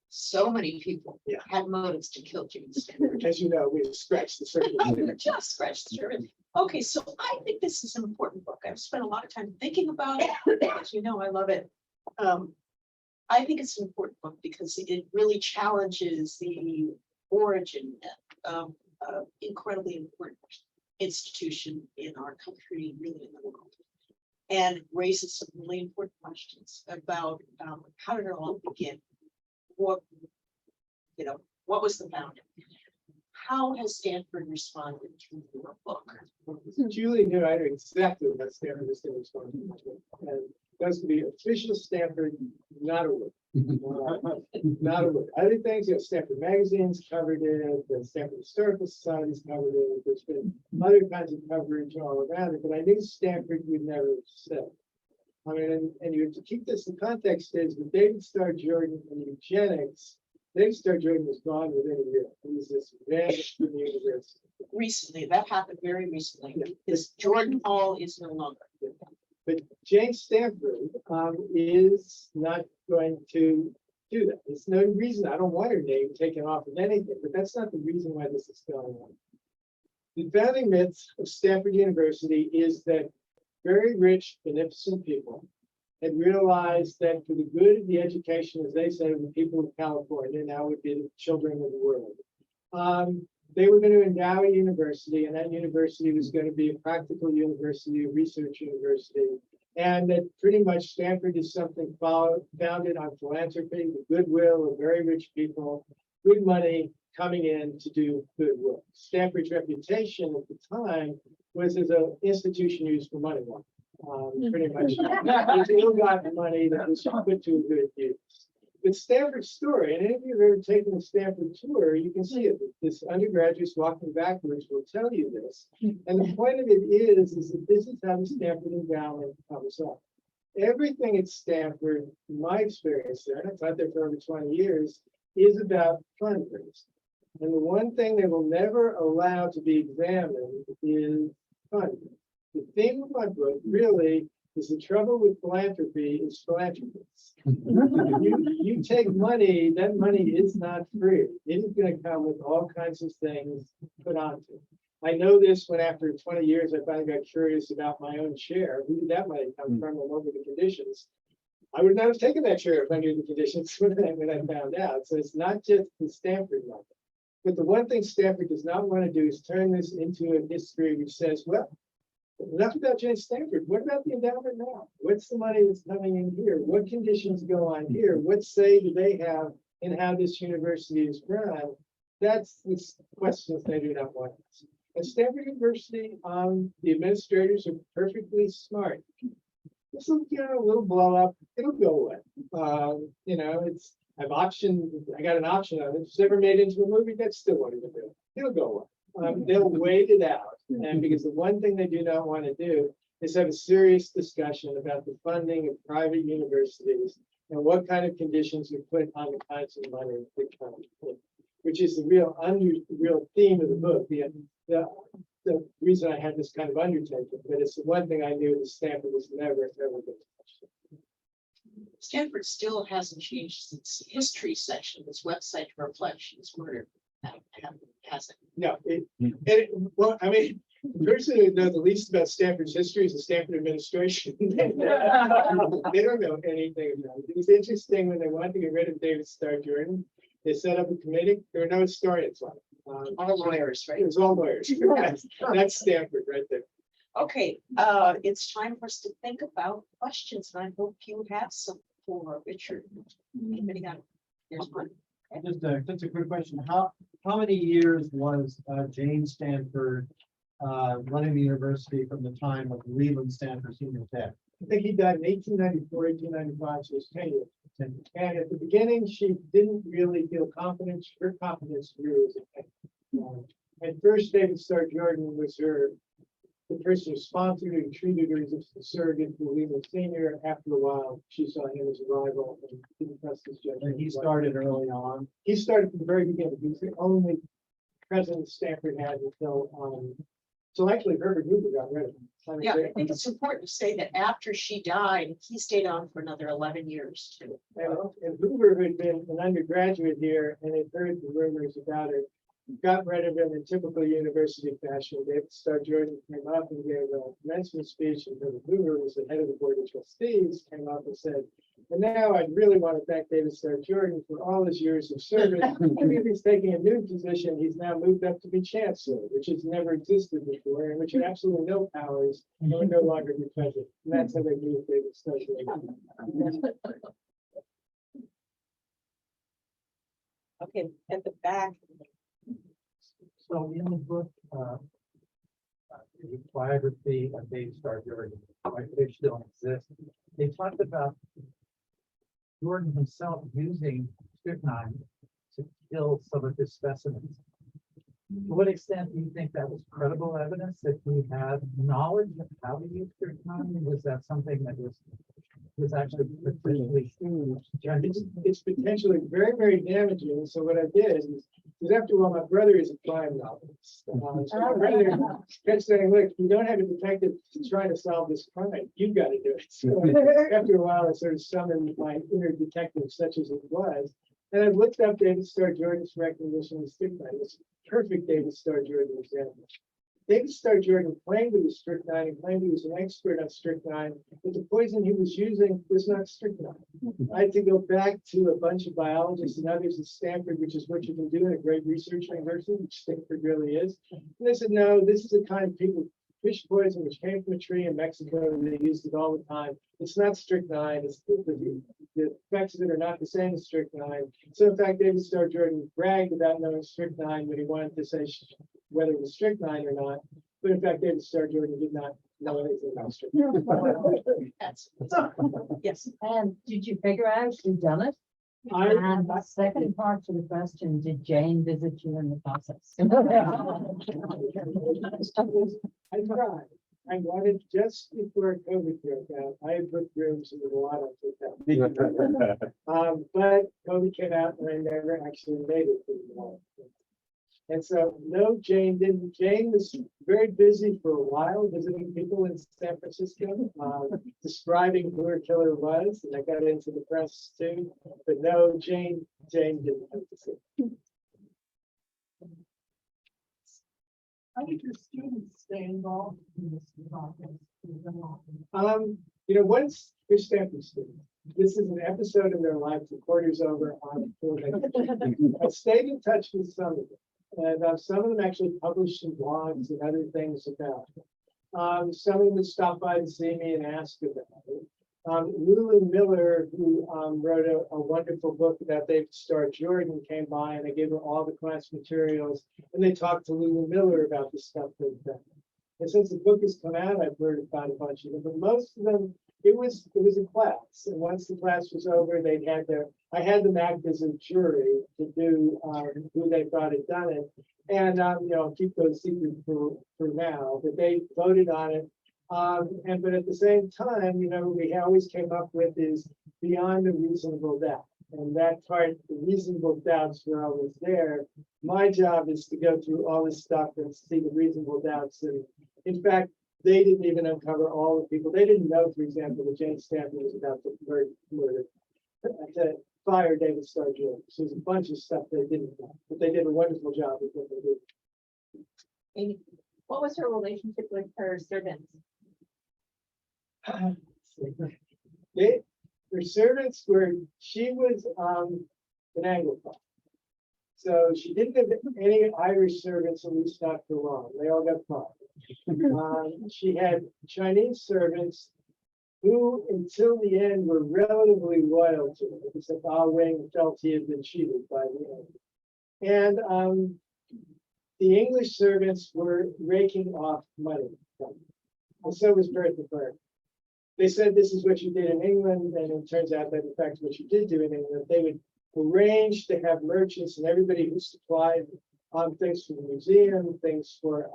So many people Yeah. had motives to kill Jane Stanford. As you know, we've scratched the surface. Just scratched the surface. Okay, so I think this is an important book. I've spent a lot of time thinking about it. As you know, I love it. I think it's an important book because it really challenges the origin of incredibly important institution in our country, really in the world, and raises some really important questions about how did it all begin? What was the founding? How has Stanford responded to your book? Julie knew I knew exactly what Stanford was going to respond to. And that's to be official Stanford, not a word. Not a word. Other things, Stanford magazines covered it, the Stanford Historical Society's covered it. There's been other kinds of coverage all around it, but I knew Stanford would never say. I mean, and you have to keep this in context is with David Starr Jordan and eugenics, David Starr Jordan was gone within a year. He was this vanished from the university. Recently, that happened very recently. This Jordan Hall is no longer. But Jane Stanford is not going to do that. There's no reason. I don't want her name taken off of anything, but that's not the reason why this is going on. The founding myth of Stanford University is that very rich, beneficent people had realized that for the good of the education, as they said, of the people of California, now would be the children of the world, they were going to endow a university, and that university was going to be a practical university, a research university, and that pretty much Stanford is something founded on philanthropy, the goodwill of very rich people, good money coming in to do good work. Stanford's reputation at the time was as an institution used for money laundering. Pretty much, it's ill-gotten money that was put to a good use. But Stanford's story, and if you've ever taken a Stanford tour, you can see it. This undergraduates walking backwards will tell you this. And the point of it is that this is how the Stanford endowment comes up. Everything at Stanford, in my experience there, and I've taught there for over 20 years, is about fundraising. And the one thing they will never allow to be examined is funding. The theme of my book really is the trouble with philanthropy is philanthropists. You take money, that money is not free. It is going to come with all kinds of things put onto it. I know this when after 20 years, I finally got curious about my own share. Who did that money come from and what were the conditions? I would not have taken that share if I knew the conditions when I found out. So it's not just the Stanford money. But the one thing Stanford does not want to do is turn this into a history which says, well, enough about Jane Stanford. What about the endowment now? What's the money that's coming in here? What conditions go on here? What say do they have in how this university is run? That's the questions they do not want. At Stanford University, the administrators are perfectly smart. This will get a little blow up. It'll go away. I got an option on it. If it's ever made into a movie, that's still what it'll do. It'll go away. They'll wait it out. And because the one thing they do not want to do is have a serious discussion about the funding of private universities and what kind of conditions you put on the kinds of money that come in, which is the real theme of the book. The reason I had this kind of undertaking, but it's the one thing I knew that Stanford was never going to touch. Stanford still hasn't changed its history section, its website to reflect its murder. Hasn't. No, well, I mean, the person who knows the least about Stanford's history is the Stanford administration. They don't know anything about it. It was interesting when they wanted to get rid of David Starr Jordan, they set up a committee. There were no historians on it. All lawyers, right? It was all lawyers. That's Stanford right there. Okay, it's time for us to think about questions, and I hope you have some for Richard. Anybody got? There's one. Just a quick question. How many years was Jane Stanford running the university from the time of Leland Stanford senior death? I think he died in 1894, 1895, so it's 10 years. And at the beginning, she didn't really feel confident. Her confidence grew as it came. At first, David Starr Jordan was the person who sponsored her and treated her as a surrogate for Leland Senior. After a while, she saw him as a rival and didn't trust his judgment. And he started early on. He started from the very beginning. He was the only president Stanford had until, so actually Herbert Hoover got rid of him. Yeah, I think it's important to say that after she died, he stayed on for another 11 years too. And Hoover had been an undergraduate here and had heard the rumors about it, got rid of him in typical university fashion. David Starr Jordan came up and gave a commencement speech, and Herbert Hoover was the head of the board of trustees, came up and said, and now I really want to thank David Starr Jordan for all his years of service. He's taking a new position. He's now moved up to be chancellor, which has never existed before, and which had absolutely no powers and would no longer be present. And that's how they moved David Starr Jordan. Okay, at the back. So in the book, the biography of David Starr Jordan, they still exist. They talked about Jordan himself using strychnine to kill some of his specimens. To what extent do you think that was credible evidence that he had knowledge of how to use strychnine? Was that something that was actually potentially It's potentially very, very damaging. So what I did is, because after all, my brother is a crime novelist. So my brother kept saying, look, you don't have a detective trying to solve this crime. You've got to do it. So after a while, I sort of summoned my inner detective, such as it was. And I looked up David Starr Jordan's recognition of strychnine. It's a perfect David Starr Jordan example. David Starr Jordan claimed it was strychnine and claimed he was an expert on strychnine, but the poison he was using was not strychnine. I had to go back to a bunch of biologists and others at Stanford, which is what you can do in a great research university, which Stanford really is. And they said, no, this is the kind of fish poison which came from a tree in Mexico, and they used it all the time. It's not strychnine. It's the effects of it are not the same as strychnine. So in fact, David Starr Jordan bragged about knowing strychnine, but he wanted to say whether it was strychnine or not. But in fact, David Starr Jordan did not know anything about strychnine. Yes. And did you figure out who done it? And the second part to the question, did Jane visit you in the process? I tried. I wanted just before COVID broke out. I had booked rooms in the lot on Fifth Avenue. But COVID came out and I never actually made it to the wall. And so, no, Jane didn't. Jane was very busy for a while visiting people in San Francisco, describing who her killer was, and I got into the press too. But no, Jane didn't have to see. How did your students stay involved in this process? Once they're Stanford students, this is an episode of their life. The quarter's over on before I stayed in touch with some of them. And some of them actually published some blogs and other things about it. Some of them stopped by to see me and asked about it. Lulu Miller, who wrote a wonderful book about David Starr Jordan, came by and I gave her all the class materials. And they talked to Lulu Miller about the stuff they've done. And since the book has come out, I've heard about a bunch of them. But most of them, it was a class. And once the class was over, I had them act as a jury to do who they thought had done it. And keep those secret for now. But they voted on it. But at the same time, we always came up with is beyond a reasonable doubt. And that part, the reasonable doubts were always there. My job is to go through all this stuff and see the reasonable doubts. And in fact, they didn't even uncover all the people. They didn't know, for example, that Jane Stanford was about to murder, to fire David Starr Jordan. So there's a bunch of stuff they didn't know, but they did a wonderful job with what they did. Amy, what was her relationship with her servants? Her servants were, she was an Anglophone. So she didn't have any Irish servants, at least not for long. They all got fired. She had Chinese servants who, until the end, were relatively loyal to her, except Ah Wing felt he had been cheated by the end. And the English servants were raking off money. And so was Bertha Burke. they said this is what you did in England, and it turns out that in fact what you did do in England, they would arrange to have merchants and everybody who supplied things for the museum, things for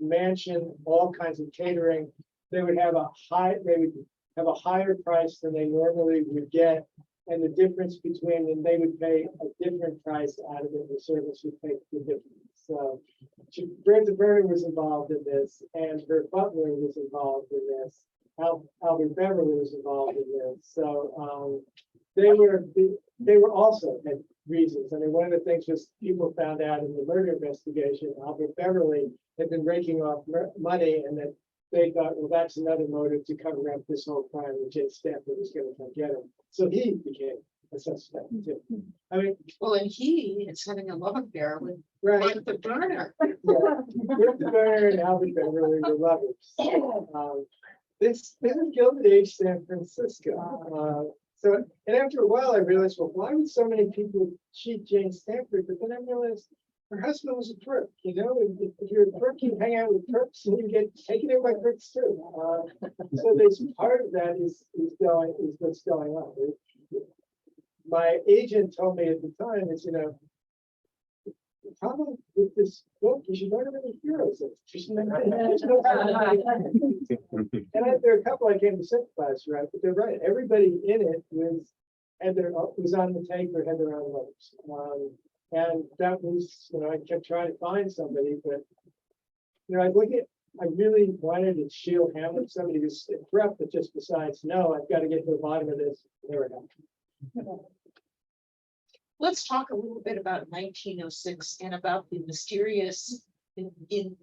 mansion, all kinds of catering. They would have a higher price than they normally would get, and the difference between them, they would pay a different price out of it. The servants would pay the difference. So, Bertha Burner was involved in this, and her butler was involved in this. Albert Beverly was involved in this. So they were also had reasons. I mean, one of the things was people found out in the murder investigation, Albert Beverly had been raking off money, and that they thought, well, that's another motive to cover up this whole crime, and Jane Stanford was going to come get him. So he became a suspect too. I mean, Well, and he is having a love affair with right. Bertha Burner. Bertha Burner and Albert Beverly were lovers. This is Gilded Age San Francisco. So, and after a while, I realized, well, why would so many people cheat Jane Stanford? But then I realized her husband was a crook. You know, if you're a crook, you hang out with crooks, and you get taken in by crooks too. So there's part of that is what's going on. My agent told me at the time, is the problem with this book is you don't have any heroes. And there are a couple I came to sympathize, right? But they're right. Everybody in it was on the take or had their own lovers. And that was, I kept trying to find somebody, but I really wanted to shield Hamlet, somebody who's corrupt, but just besides, no, I've got to get to the bottom of this. There we go. Let's talk a little bit about 1906 and about the mysterious in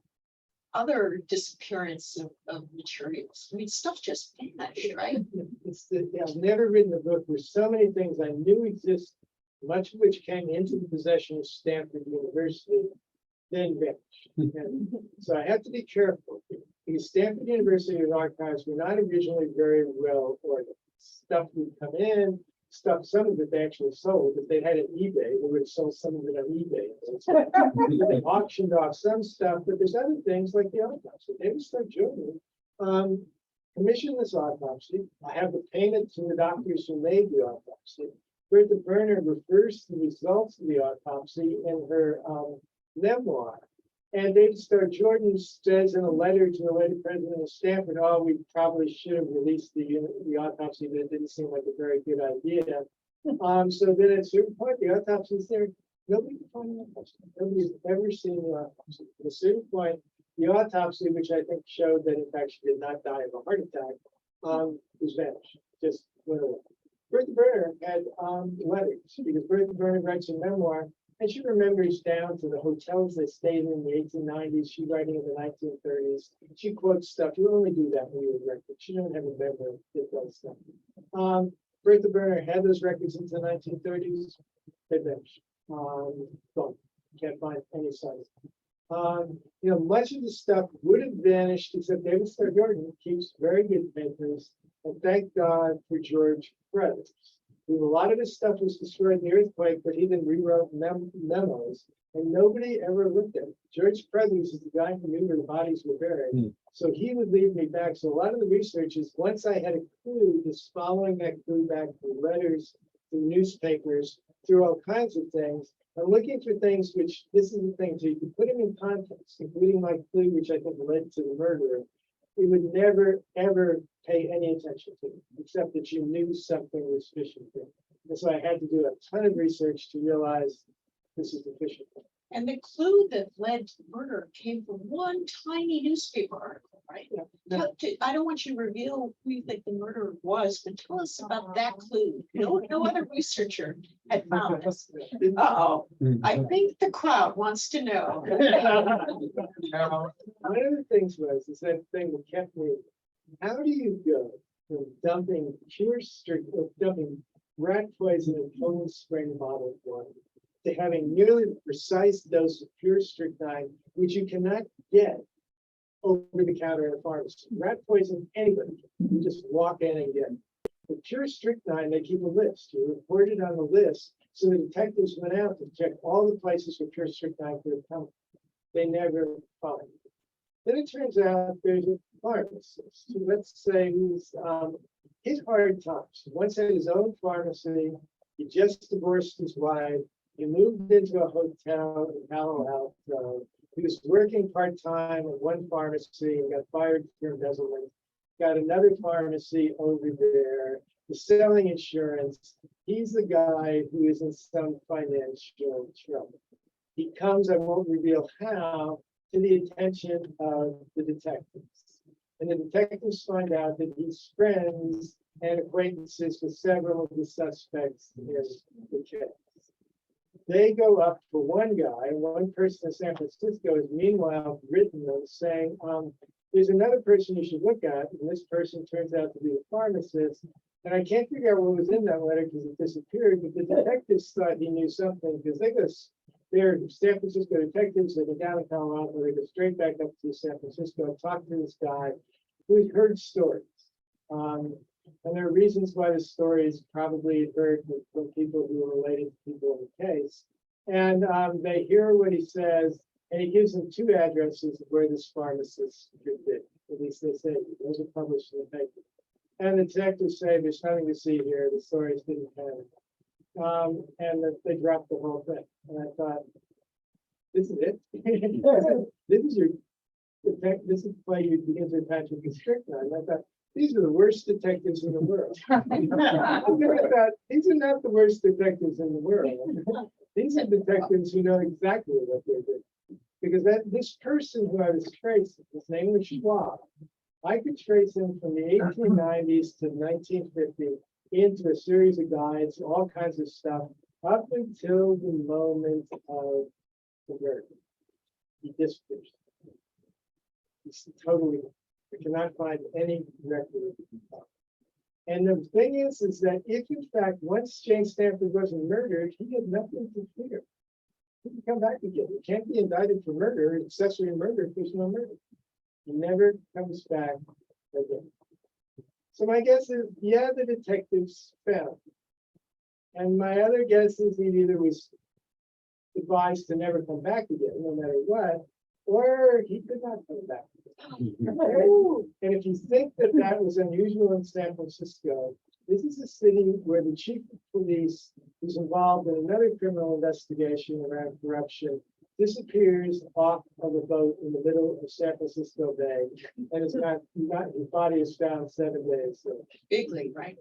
other disappearance of materials. I mean, stuff just vanished, right? I've never written a book where so many things I knew exist, much of which came into the possession of Stanford University, then vanished. And so I have to be careful because Stanford University archives were not originally very well organized. Stuff would come in, some of it they actually sold. If they had it eBay, they would have sold some of it on eBay. They auctioned off some stuff, but there's other things like the autopsy. They would start joining. Commission this autopsy. I have the payment to the doctors who made the autopsy. Bertha Burner refers to the results of the autopsy in her memoir. And David Starr Jordan says in a letter to the late president of Stanford, oh, we probably should have released the autopsy, but it didn't seem like a very good idea. So then at a certain point, the autopsy is there. Nobody can find the autopsy. Nobody's ever seen the autopsy. At a certain point, the autopsy, which I think showed that in fact she did not die of a heart attack, was vanished. Just went away. Bertha Burner had letters because Bertha Burner writes a memoir. And she remembers down to the hotels they stayed in the 1890s. She's writing in the 1930s. She quotes stuff. You only do that when you're a record. She doesn't have a memory of that stuff. Bertha Burner had those records into the 1930s. They vanished. Gone. Can't find any signs. Much of the stuff would have vanished, except David Starr Jordan keeps very good papers. And thank God for George Crothers. A lot of his stuff was destroyed in the earthquake, but he then rewrote memos, and nobody ever looked at it. George Crothers is the guy who knew where the bodies were buried, so he would lead me back. So a lot of the research is once I had a clue, just following that clue back through letters, through newspapers, through all kinds of things. I'm looking for things which, this is the thing, so you can put them in context, including my clue, which I think led to the murder. You would never, ever pay any attention to it, except that you knew something was fishy. And so I had to do a ton of research to realize this is the fishy thing. And the clue that led to the murder came from one tiny newspaper article, right? I don't want you to reveal who you think the murderer was, but tell us about that clue. No other researcher had found this. Uh-oh, I think the crowd wants to know. One of the things is that thing that kept me, how do you go from dumping dumping rat poison in Poland Spring bottled water to having nearly the precise dose of pure strychnine, which you cannot get over the counter in a pharmacy. Rat poison, anybody can just walk in and get. The pure strychnine, they keep a list. You report it on the list. So the detectives went out to check all the places where pure strychnine could have come. They never found it. Then it turns out there's pharmacist. Let's say he's his hard times. He once had his own pharmacy. He just divorced his wife. He moved into a hotel in Palo Alto. He was working part-time at one pharmacy and got fired for embezzlement. Got another pharmacy over there. He's selling insurance. He's the guy who is in some financial trouble. He comes, I won't reveal how, to the attention of the detectives. And the detectives find out that he's friends and acquaintances with several of the suspects in the case. They go up for one guy, and one person in San Francisco has meanwhile written them saying, there's another person you should look at, and this person turns out to be the pharmacist. And I can't figure out what was in that letter because it disappeared, but the detectives thought he knew something because they're San Francisco detectives, they go down to Palo Alto, they go straight back up to San Francisco, talk to this guy who's heard stories. And there are reasons why the stories probably heard from people who are related to people in the case. And they hear what he says, and he gives them two addresses of where this pharmacist could be. At least they say, those are published in the paper. And the detectives say, there's nothing to see here, the stories didn't happen. And that they dropped the whole thing. And I thought, this is it. This is the play you begin to attach with strychnine. I thought, these are the worst detectives in the world. I thought, these are not the worst detectives in the world. These are detectives who know exactly what they're doing. Because this person who I was tracing, his name was Schwab. I could trace him from the 1890s to 1950 into a series of guides, all kinds of stuff, up until the moment of the murder. He disappears. He's totally, I cannot find any record. And the thing is that if in fact, once Jane Stanford wasn't murdered, he had nothing to fear. He can come back again. He can't be indicted for murder, accessory murder, if there's no murder. He never comes back again. So my guess is, yeah, the detectives found him. And my other guess is he either was advised to never come back again, no matter what, or he could not come back. And if you think that that was unusual in San Francisco, this is a city where the chief of police, who's involved in another criminal investigation around corruption, disappears off of a boat in the middle of San Francisco Bay, and is not his body is found 7 days. So Bigly, right?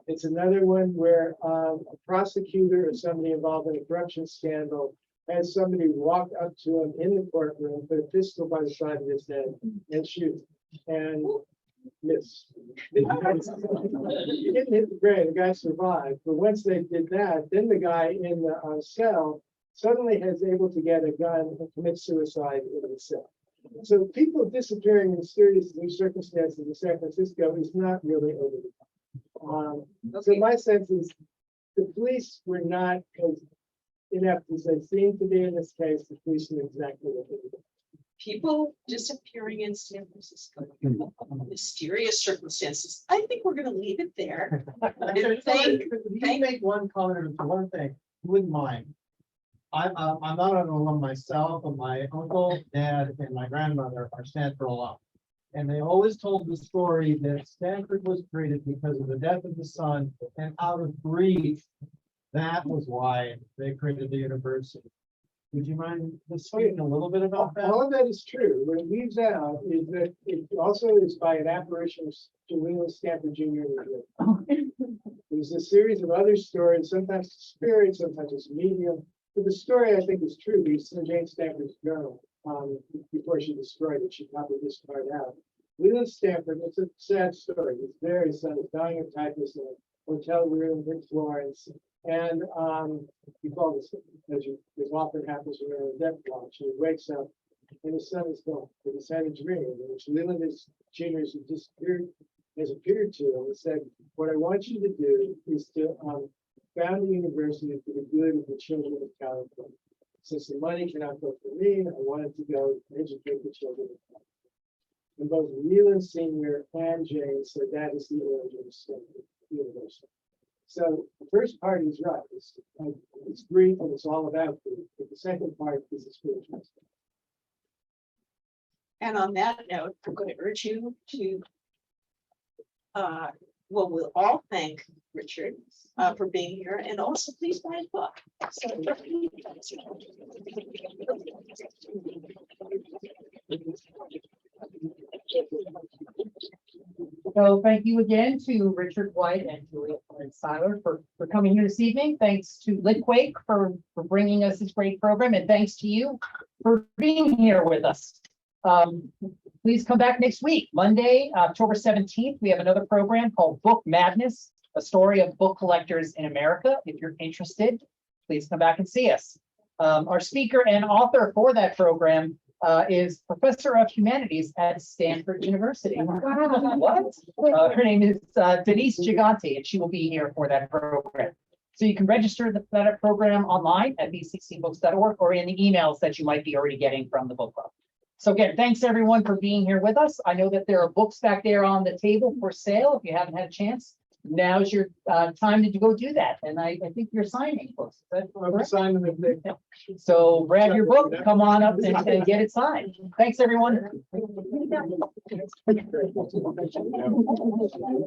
it's another one where a prosecutor or somebody involved in a corruption scandal has somebody walk up to him in the courtroom, put a pistol by the side of his head, and shoot, and miss. He didn't hit the brain. The guy survived, but once they did that, then the guy in the cell suddenly is able to get a gun and commit suicide in the cell. So people disappearing in mysterious circumstances in San Francisco is not really over the top. So my sense is the police were not as inept as they seem to be in this case. The police knew exactly what they were doing. People disappearing in San Francisco, mysterious circumstances. I think we're gonna leave it there. You can make one comment to one thing, you wouldn't mind. I'm not an alum myself, but my uncle, dad, and my grandmother are Stanford alum. And they always told the story that Stanford was created because of the death of the son, and out of grief, that was why they created the university. Would you mind just speaking a little bit about that? All of that is true. What it leaves out is that it also is by an apparition to Leland Stanford Jr. There's a series of other stories, sometimes it's spirit, sometimes it's medium. But the story I think is true. We see Jane Stanford's journal before she destroyed it. She probably discarded out. Leland Stanford, it's a sad story. His very son is dying of typhus in a hotel room in Florence. And he called this, as often happens when you're in a death watch. He wakes up and his son is gone. But he's had a dream in which Leland Jr. has appeared to him and said, what I want you to do is to found the university for the good of the children of California. Since the money cannot go for me, I wanted to go educate the children of California. And both Leland Sr. and Jane said that is the origin of Stanford University. So the first part is right. It's brief and it's all about grief. But the second part is the spiritualist. And on that note, I'm going to urge you to, well, we'll all thank Richard for being here, and also please buy his book. So, So thank you again to Richard White and Julia Seiler for coming here this evening. Thanks to Litquake for bringing us this great program, and thanks to you for being here with us. Please come back next week, Monday, October 17th. We have another program called Book Madness, a story of book collectors in America. If you're interested, please come back and see us. Our speaker and author for that program is Professor of Humanities at Stanford University. What? Her name is Denise Gigante, and she will be here for that program. So you can register for that program online at bccbooks.org or in the emails that you might be already getting from the book club. So again, thanks everyone for being here with us. I know that there are books back there on the table for sale. If you haven't had a chance, now's your time to go do that. And I think you're signing books. Is that I'm correct? signing the So grab your book, come on up and get it signed. Thanks, everyone.